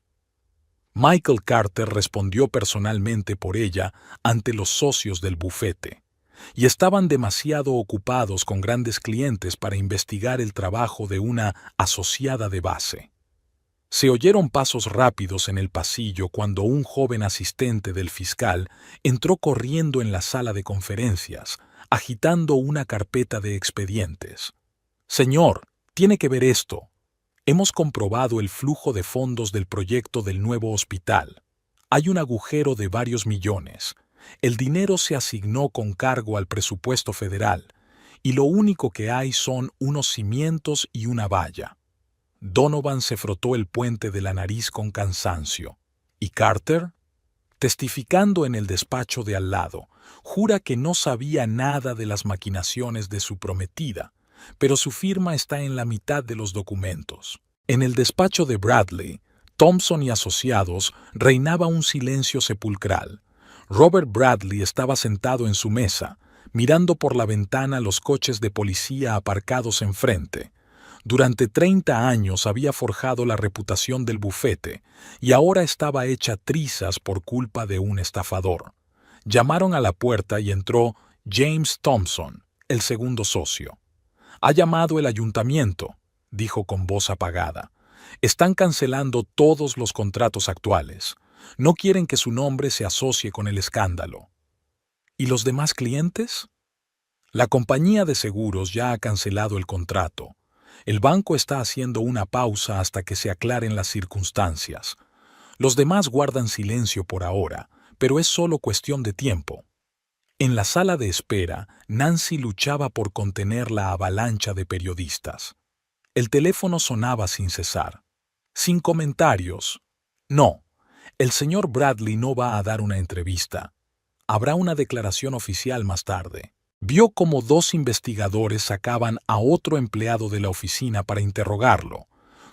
Speaker 1: Michael Carter respondió personalmente por ella ante los socios del bufete, y estaban demasiado ocupados con grandes clientes para investigar el trabajo de una asociada de base. Se oyeron pasos rápidos en el pasillo cuando un joven asistente del fiscal entró corriendo en la sala de conferencias, agitando una carpeta de expedientes. «Señor, tiene que ver esto. Hemos comprobado el flujo de fondos del proyecto del nuevo hospital. Hay un agujero de varios millones. El dinero se asignó con cargo al presupuesto federal, y lo único que hay son unos cimientos y una valla». Donovan se frotó el puente de la nariz con cansancio. ¿Y Carter? Testificando en el despacho de al lado, jura que no sabía nada de las maquinaciones de su prometida, pero su firma está en la mitad de los documentos. En el despacho de Bradley, Thompson y asociados reinaba un silencio sepulcral. Robert Bradley estaba sentado en su mesa, mirando por la ventana los coches de policía aparcados enfrente. Durante 30 años había forjado la reputación del bufete y ahora estaba hecha trizas por culpa de un estafador. Llamaron a la puerta y entró James Thompson, el segundo socio. «Ha llamado el ayuntamiento», dijo con voz apagada. «Están cancelando todos los contratos actuales. No quieren que su nombre se asocie con el escándalo». ¿Y los demás clientes? La compañía de seguros ya ha cancelado el contrato. El banco está haciendo una pausa hasta que se aclaren las circunstancias. Los demás guardan silencio por ahora, pero es solo cuestión de tiempo. En la sala de espera, Nancy luchaba por contener la avalancha de periodistas. El teléfono sonaba sin cesar. Sin comentarios. No, el señor Bradley no va a dar una entrevista. Habrá una declaración oficial más tarde. Vio cómo 2 investigadores sacaban a otro empleado de la oficina para interrogarlo.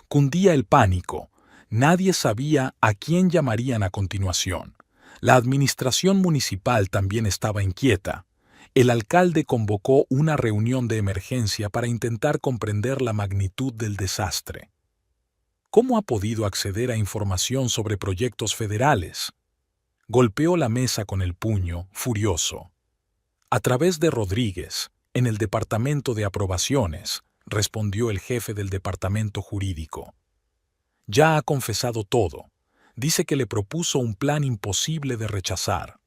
Speaker 1: Cundía el pánico. Nadie sabía a quién llamarían a continuación. La administración municipal también estaba inquieta. El alcalde convocó una reunión de emergencia para intentar comprender la magnitud del desastre. ¿Cómo ha podido acceder a información sobre proyectos federales? Golpeó la mesa con el puño, furioso. «A través de Rodríguez, en el departamento de aprobaciones», respondió el jefe del departamento jurídico. «Ya ha confesado todo. Dice que le propuso un plan imposible de rechazar».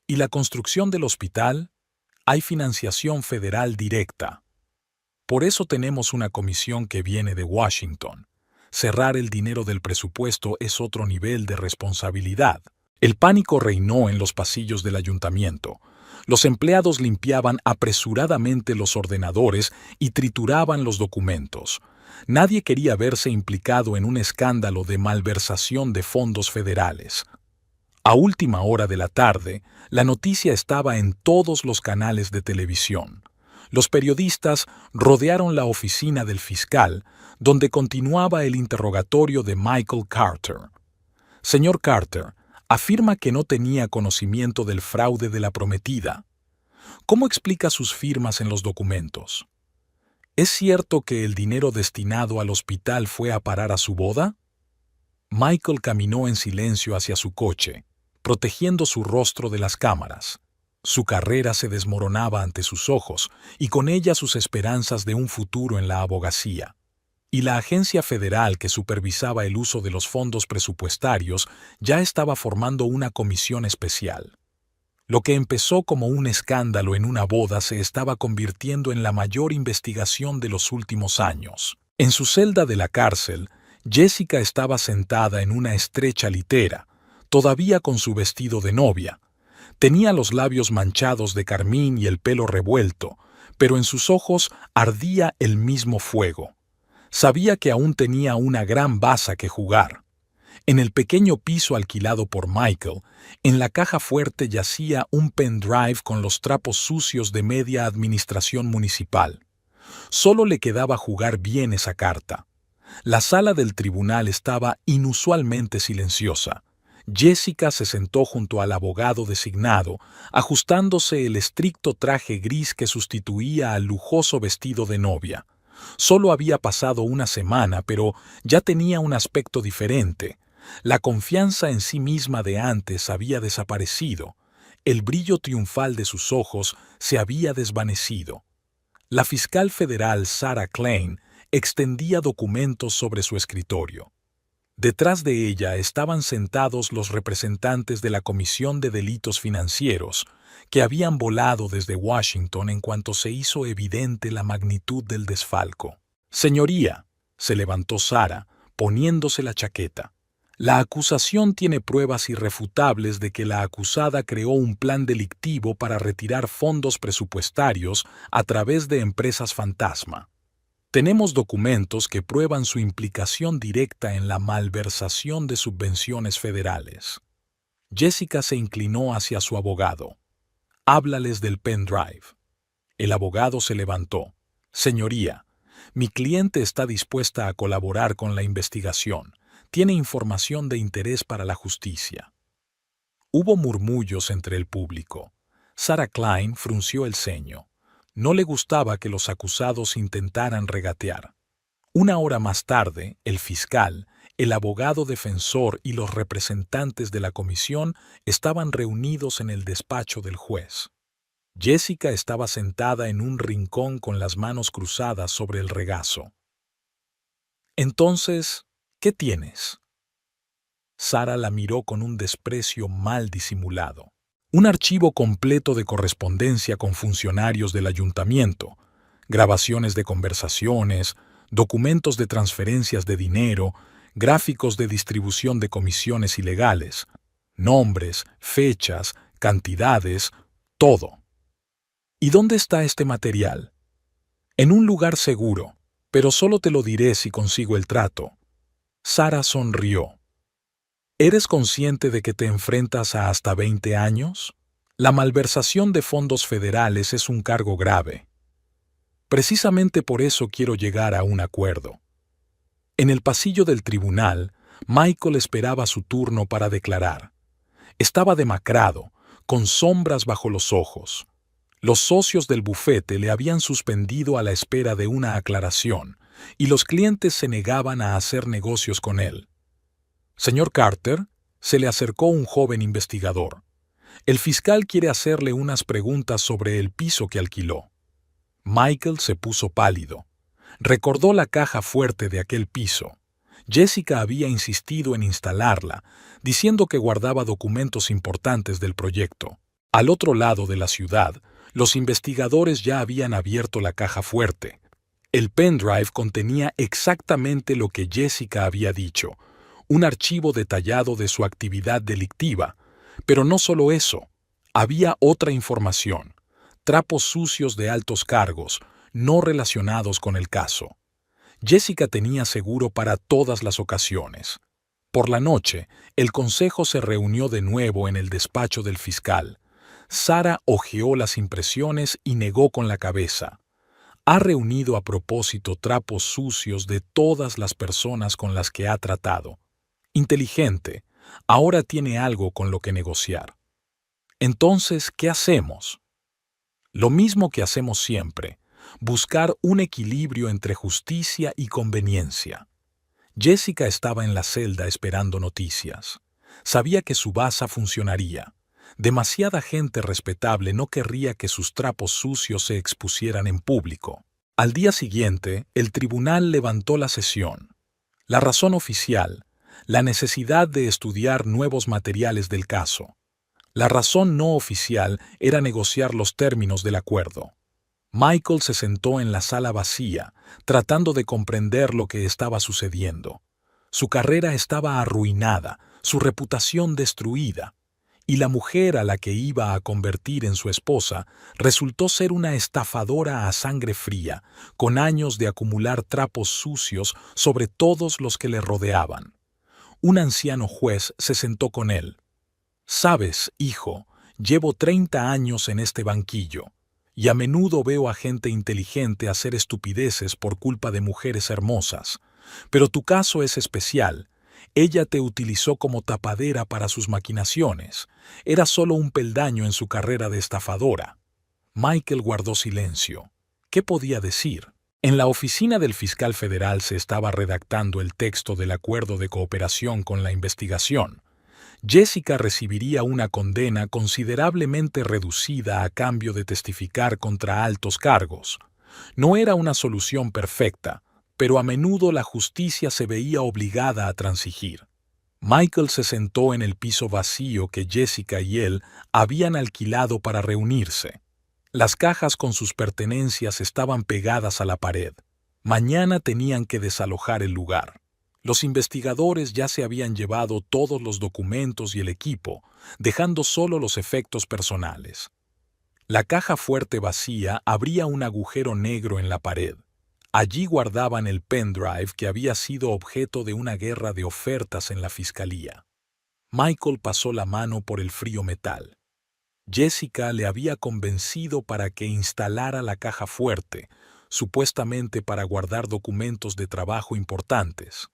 Speaker 1: «¿Y la construcción del hospital? Hay financiación federal directa. Por eso tenemos una comisión que viene de Washington. Cerrar el dinero del presupuesto es otro nivel de responsabilidad». El pánico reinó en los pasillos del ayuntamiento. Los empleados limpiaban apresuradamente los ordenadores y trituraban los documentos. Nadie quería verse implicado en un escándalo de malversación de fondos federales. A última hora de la tarde, la noticia estaba en todos los canales de televisión. Los periodistas rodearon la oficina del fiscal, donde continuaba el interrogatorio de Michael Carter. «Señor Carter, afirma que no tenía conocimiento del fraude de la prometida. ¿Cómo explica sus firmas en los documentos?» ¿Es cierto que el dinero destinado al hospital fue a parar a su boda? Michael caminó en silencio hacia su coche, protegiendo su rostro de las cámaras. Su carrera se desmoronaba ante sus ojos y con ella sus esperanzas de un futuro en la abogacía. Y la agencia federal que supervisaba el uso de los fondos presupuestarios ya estaba formando una comisión especial. Lo que empezó como un escándalo en una boda se estaba convirtiendo en la mayor investigación de los últimos años. En su celda de la cárcel, Jessica estaba sentada en una estrecha litera, todavía con su vestido de novia. Tenía los labios manchados de carmín y el pelo revuelto, pero en sus ojos ardía el mismo fuego. Sabía que aún tenía una gran baza que jugar. En el pequeño piso alquilado por Michael, en la caja fuerte yacía un pendrive con los trapos sucios de media administración municipal. Solo le quedaba jugar bien esa carta. La sala del tribunal estaba inusualmente silenciosa. Jessica se sentó junto al abogado designado, ajustándose el estricto traje gris que sustituía al lujoso vestido de novia. Solo había pasado una semana, pero ya tenía un aspecto diferente. La confianza en sí misma de antes había desaparecido. El brillo triunfal de sus ojos se había desvanecido. La fiscal federal Sarah Klein extendía documentos sobre su escritorio. Detrás de ella estaban sentados los representantes de la Comisión de Delitos Financieros, que habían volado desde Washington en cuanto se hizo evidente la magnitud del desfalco. «Señoría», se levantó Sarah, poniéndose la chaqueta. «La acusación tiene pruebas irrefutables de que la acusada creó un plan delictivo para retirar fondos presupuestarios a través de empresas fantasma. Tenemos documentos que prueban su implicación directa en la malversación de subvenciones federales». Jessica se inclinó hacia su abogado. «Háblales del pendrive». El abogado se levantó. «Señoría, mi cliente está dispuesta a colaborar con la investigación. Tiene información de interés para la justicia». Hubo murmullos entre el público. Sarah Klein frunció el ceño. No le gustaba que los acusados intentaran regatear. Una hora más tarde, el fiscal, el abogado defensor y los representantes de la comisión estaban reunidos en el despacho del juez. Jessica estaba sentada en un rincón con las manos cruzadas sobre el regazo. «Entonces, ¿qué tienes?». Sarah la miró con un desprecio mal disimulado. «Un archivo completo de correspondencia con funcionarios del ayuntamiento, grabaciones de conversaciones, documentos de transferencias de dinero, gráficos de distribución de comisiones ilegales, nombres, fechas, cantidades, todo». «¿Y dónde está este material?». «En un lugar seguro, pero solo te lo diré si consigo el trato». Sarah sonrió. ¿Eres consciente de que te enfrentas a hasta 20 años? La malversación de fondos federales es un cargo grave. Precisamente por eso quiero llegar a un acuerdo. En el pasillo del tribunal, Michael esperaba su turno para declarar. Estaba demacrado, con sombras bajo los ojos. Los socios del bufete le habían suspendido a la espera de una aclaración, y los clientes se negaban a hacer negocios con él. «Señor Carter», se le acercó un joven investigador. «El fiscal quiere hacerle unas preguntas sobre el piso que alquiló». Michael se puso pálido. Recordó la caja fuerte de aquel piso. Jessica había insistido en instalarla, diciendo que guardaba documentos importantes del proyecto. Al otro lado de la ciudad, los investigadores ya habían abierto la caja fuerte. El pendrive contenía exactamente lo que Jessica había dicho, un archivo detallado de su actividad delictiva. Pero no solo eso, había otra información, trapos sucios de altos cargos, no relacionados con el caso. Jessica tenía seguro para todas las ocasiones. Por la noche, el consejo se reunió de nuevo en el despacho del fiscal. Sarah hojeó las impresiones y negó con la cabeza. Ha reunido a propósito trapos sucios de todas las personas con las que ha tratado. Inteligente, ahora tiene algo con lo que negociar. Entonces, ¿qué hacemos? Lo mismo que hacemos siempre. buscar un equilibrio entre justicia y conveniencia. Jessica estaba en la celda esperando noticias. Sabía que su basa funcionaría. Demasiada gente respetable no querría que sus trapos sucios se expusieran en público. Al día siguiente, el tribunal levantó la sesión. La razón oficial: la necesidad de estudiar nuevos materiales del caso. La razón no oficial era negociar los términos del acuerdo. Michael se sentó en la sala vacía, tratando de comprender lo que estaba sucediendo. Su carrera estaba arruinada, su reputación destruida, y la mujer a la que iba a convertir en su esposa resultó ser una estafadora a sangre fría, con años de acumular trapos sucios sobre todos los que le rodeaban. Un anciano juez se sentó con él. «Sabes, hijo, llevo 30 años en este banquillo, y a menudo veo a gente inteligente hacer estupideces por culpa de mujeres hermosas. Pero tu caso es especial. Ella te utilizó como tapadera para sus maquinaciones. Era solo un peldaño en su carrera de estafadora». Michael guardó silencio. ¿Qué podía decir? En la oficina del fiscal federal se estaba redactando el texto del acuerdo de cooperación con la investigación. Jessica recibiría una condena considerablemente reducida a cambio de testificar contra altos cargos. No era una solución perfecta, pero a menudo la justicia se veía obligada a transigir. Michael se sentó en el piso vacío que Jessica y él habían alquilado para reunirse. Las cajas con sus pertenencias estaban pegadas a la pared. Mañana tenían que desalojar el lugar. Los investigadores ya se habían llevado todos los documentos y el equipo, dejando solo los efectos personales. La caja fuerte vacía abría un agujero negro en la pared. Allí guardaban el pendrive que había sido objeto de una guerra de ofertas en la fiscalía. Michael pasó la mano por el frío metal. Jessica le había convencido para que instalara la caja fuerte, supuestamente para guardar documentos de trabajo importantes.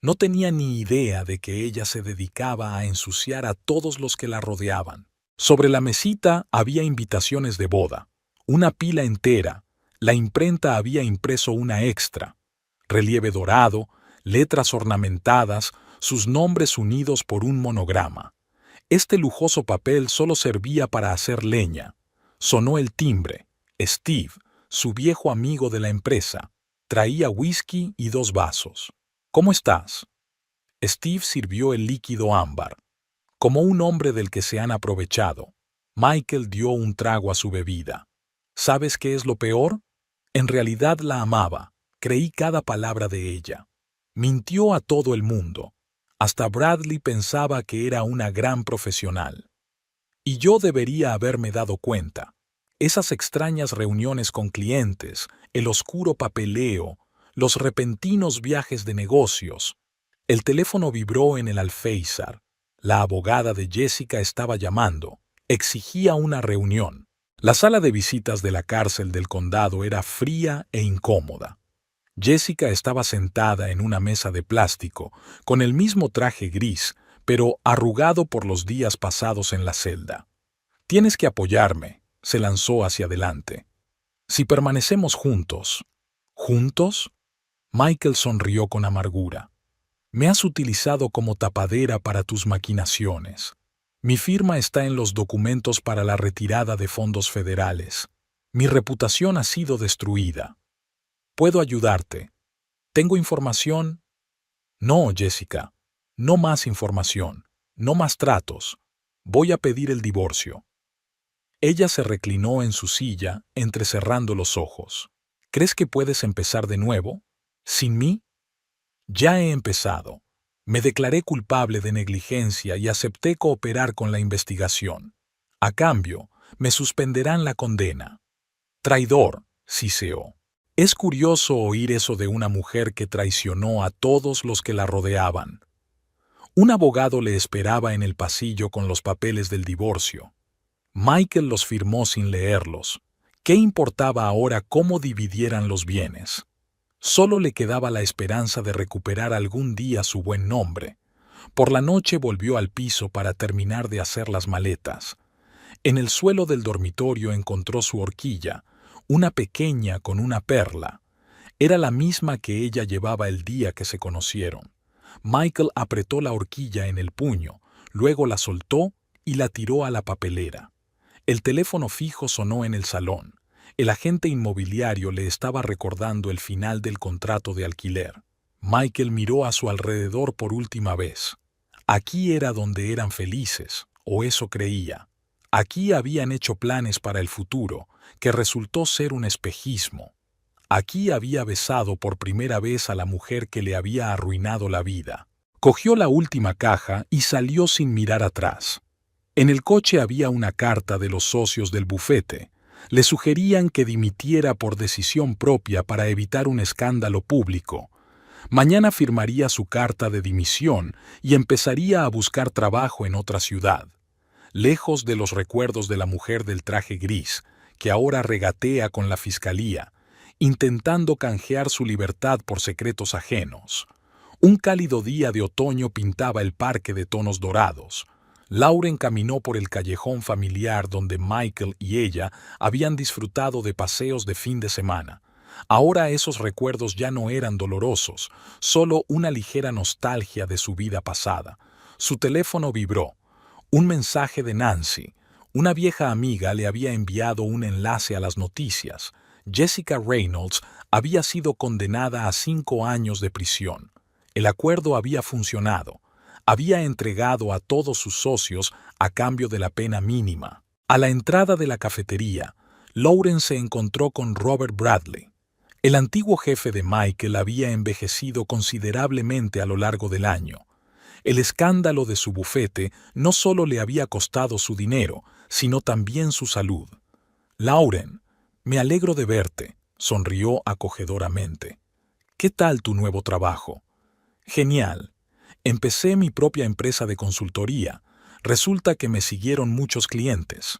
Speaker 1: No tenía ni idea de que ella se dedicaba a ensuciar a todos los que la rodeaban. Sobre la mesita había invitaciones de boda, una pila entera. La imprenta había impreso una extra. Relieve dorado, letras ornamentadas, sus nombres unidos por un monograma. Este lujoso papel solo servía para hacer leña. Sonó el timbre. Steve, su viejo amigo de la empresa, traía whisky y 2 vasos. «¿Cómo estás?» Steve sirvió el líquido ámbar. Como un hombre del que se han aprovechado, Michael dio un trago a su bebida. ¿Sabes qué es lo peor? En realidad la amaba. Creí cada palabra de ella. Mintió a todo el mundo. Hasta Bradley pensaba que era una gran profesional. Y yo debería haberme dado cuenta. Esas extrañas reuniones con clientes, el oscuro papeleo, los repentinos viajes de negocios. El teléfono vibró en el alféizar. La abogada de Jessica estaba llamando. Exigía una reunión. La sala de visitas de la cárcel del condado era fría e incómoda. Jessica estaba sentada en una mesa de plástico, con el mismo traje gris, pero arrugado por los días pasados en la celda. «Tienes que apoyarme», se lanzó hacia adelante. «Si permanecemos juntos». «¿Juntos?» Michael sonrió con amargura. «Me has utilizado como tapadera para tus maquinaciones. Mi firma está en los documentos para la retirada de fondos federales. Mi reputación ha sido destruida. ¿Puedo ayudarte? ¿Tengo información?» «No, Jessica. No más información. No más tratos. Voy a pedir el divorcio». Ella se reclinó en su silla, entrecerrando los ojos. «¿Crees que puedes empezar de nuevo? ¿Sin mí?» «Ya he empezado. Me declaré culpable de negligencia y acepté cooperar con la investigación. A cambio, me suspenderán la condena». «Traidor», siseó. Es curioso oír eso de una mujer que traicionó a todos los que la rodeaban. Un abogado le esperaba en el pasillo con los papeles del divorcio. Michael los firmó sin leerlos. ¿Qué importaba ahora cómo dividieran los bienes? Solo le quedaba la esperanza de recuperar algún día su buen nombre. Por la noche volvió al piso para terminar de hacer las maletas. En el suelo del dormitorio encontró su horquilla, una pequeña con una perla. Era la misma que ella llevaba el día que se conocieron. Michael apretó la horquilla en el puño, luego la soltó y la tiró a la papelera. El teléfono fijo sonó en el salón. El agente inmobiliario le estaba recordando el final del contrato de alquiler. Michael miró a su alrededor por última vez. Aquí era donde eran felices, o eso creía. Aquí habían hecho planes para el futuro, que resultó ser un espejismo. Aquí había besado por primera vez a la mujer que le había arruinado la vida. Cogió la última caja y salió sin mirar atrás. En el coche había una carta de los socios del bufete. Le sugerían que dimitiera por decisión propia para evitar un escándalo público. Mañana firmaría su carta de dimisión y empezaría a buscar trabajo en otra ciudad, lejos de los recuerdos de la mujer del traje gris, que ahora regatea con la fiscalía, intentando canjear su libertad por secretos ajenos. Un cálido día de otoño pintaba el parque de tonos dorados. Lauren caminó por el callejón familiar donde Michael y ella habían disfrutado de paseos de fin de semana. Ahora esos recuerdos ya no eran dolorosos, solo una ligera nostalgia de su vida pasada. Su teléfono vibró. Un mensaje de Nancy. Una vieja amiga le había enviado un enlace a las noticias. Jessica Reynolds había sido condenada a 5 años de prisión. El acuerdo había funcionado. Había entregado a todos sus socios a cambio de la pena mínima. A la entrada de la cafetería, Lauren se encontró con Robert Bradley. El antiguo jefe de Michael había envejecido considerablemente a lo largo del año. El escándalo de su bufete no solo le había costado su dinero, sino también su salud. «Lauren, me alegro de verte», sonrió acogedoramente. «¿Qué tal tu nuevo trabajo?» «Genial. Empecé mi propia empresa de consultoría. Resulta que me siguieron muchos clientes.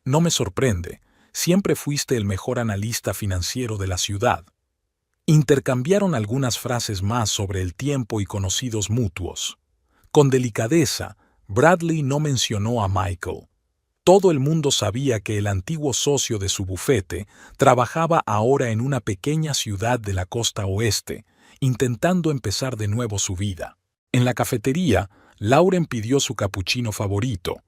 Speaker 1: No me sorprende, siempre fuiste el mejor analista financiero de la ciudad». Intercambiaron algunas frases más sobre el tiempo y conocidos mutuos. Con delicadeza, Bradley no mencionó a Michael. Todo el mundo sabía que el antiguo socio de su bufete trabajaba ahora en una pequeña ciudad de la costa oeste, intentando empezar de nuevo su vida. En la cafetería, Lauren pidió su capuchino favorito.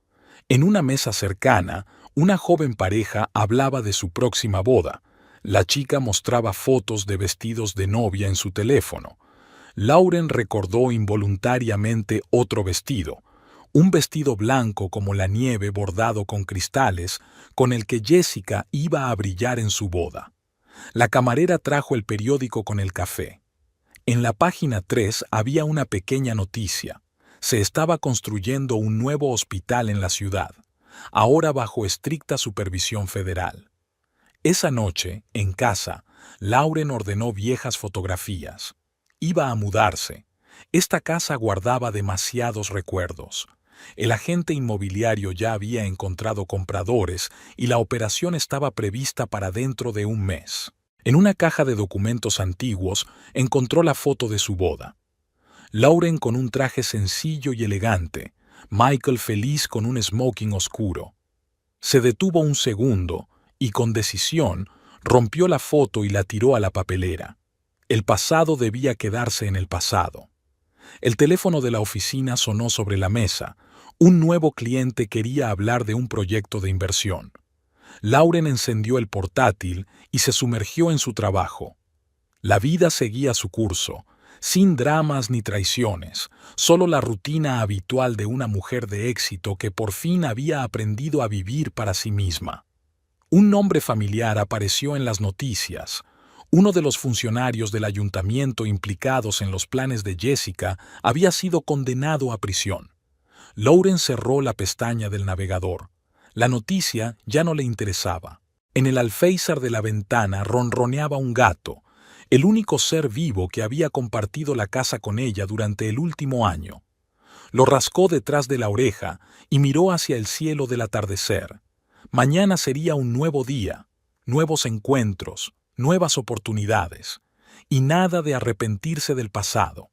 Speaker 1: En una mesa cercana, una joven pareja hablaba de su próxima boda. La chica mostraba fotos de vestidos de novia en su teléfono. Lauren recordó involuntariamente otro vestido, un vestido blanco como la nieve bordado con cristales, con el que Jessica iba a brillar en su boda. La camarera trajo el periódico con el café. En la página 3 había una pequeña noticia. Se estaba construyendo un nuevo hospital en la ciudad, ahora bajo estricta supervisión federal. Esa noche, en casa, Lauren ordenó viejas fotografías. Iba a mudarse. Esta casa guardaba demasiados recuerdos. El agente inmobiliario ya había encontrado compradores y la operación estaba prevista para dentro de un mes. En una caja de documentos antiguos encontró la foto de su boda. Lauren con un traje sencillo y elegante, Michael feliz con un smoking oscuro. Se detuvo un segundo y con decisión rompió la foto y la tiró a la papelera. El pasado debía quedarse en el pasado. El teléfono de la oficina sonó sobre la mesa. Un nuevo cliente quería hablar de un proyecto de inversión. Lauren encendió el portátil y se sumergió en su trabajo. La vida seguía su curso, sin dramas ni traiciones, solo la rutina habitual de una mujer de éxito que por fin había aprendido a vivir para sí misma. Un nombre familiar apareció en las noticias. Uno de los funcionarios del ayuntamiento implicados en los planes de Jessica había sido condenado a prisión. Lauren cerró la pestaña del navegador. La noticia ya no le interesaba. En el alféizar de la ventana ronroneaba un gato, el único ser vivo que había compartido la casa con ella durante el último año. Lo rascó detrás de la oreja y miró hacia el cielo del atardecer. Mañana sería un nuevo día, nuevos encuentros, nuevas oportunidades, y nada de arrepentirse del pasado.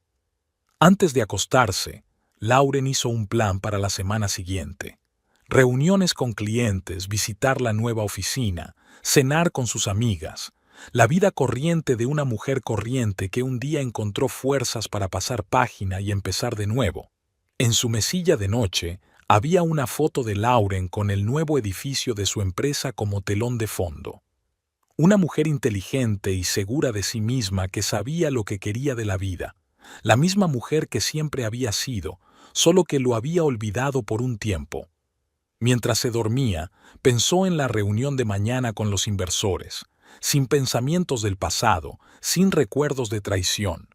Speaker 1: Antes de acostarse, Lauren hizo un plan para la semana siguiente. Reuniones con clientes, visitar la nueva oficina, cenar con sus amigas. La vida corriente de una mujer corriente que un día encontró fuerzas para pasar página y empezar de nuevo. En su mesilla de noche había una foto de Lauren con el nuevo edificio de su empresa como telón de fondo. Una mujer inteligente y segura de sí misma que sabía lo que quería de la vida. La misma mujer que siempre había sido, solo que lo había olvidado por un tiempo. Mientras se dormía, pensó en la reunión de mañana con los inversores, sin pensamientos del pasado, sin recuerdos de traición.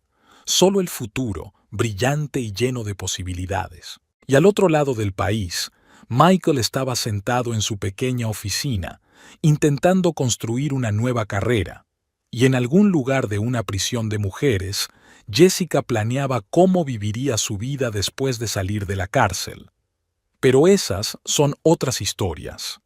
Speaker 1: Solo el futuro, brillante y lleno de posibilidades. Y al otro lado del país, Michael estaba sentado en su pequeña oficina, intentando construir una nueva carrera. Y en algún lugar de una prisión de mujeres, Jessica planeaba cómo viviría su vida después de salir de la cárcel. Pero esas son otras historias.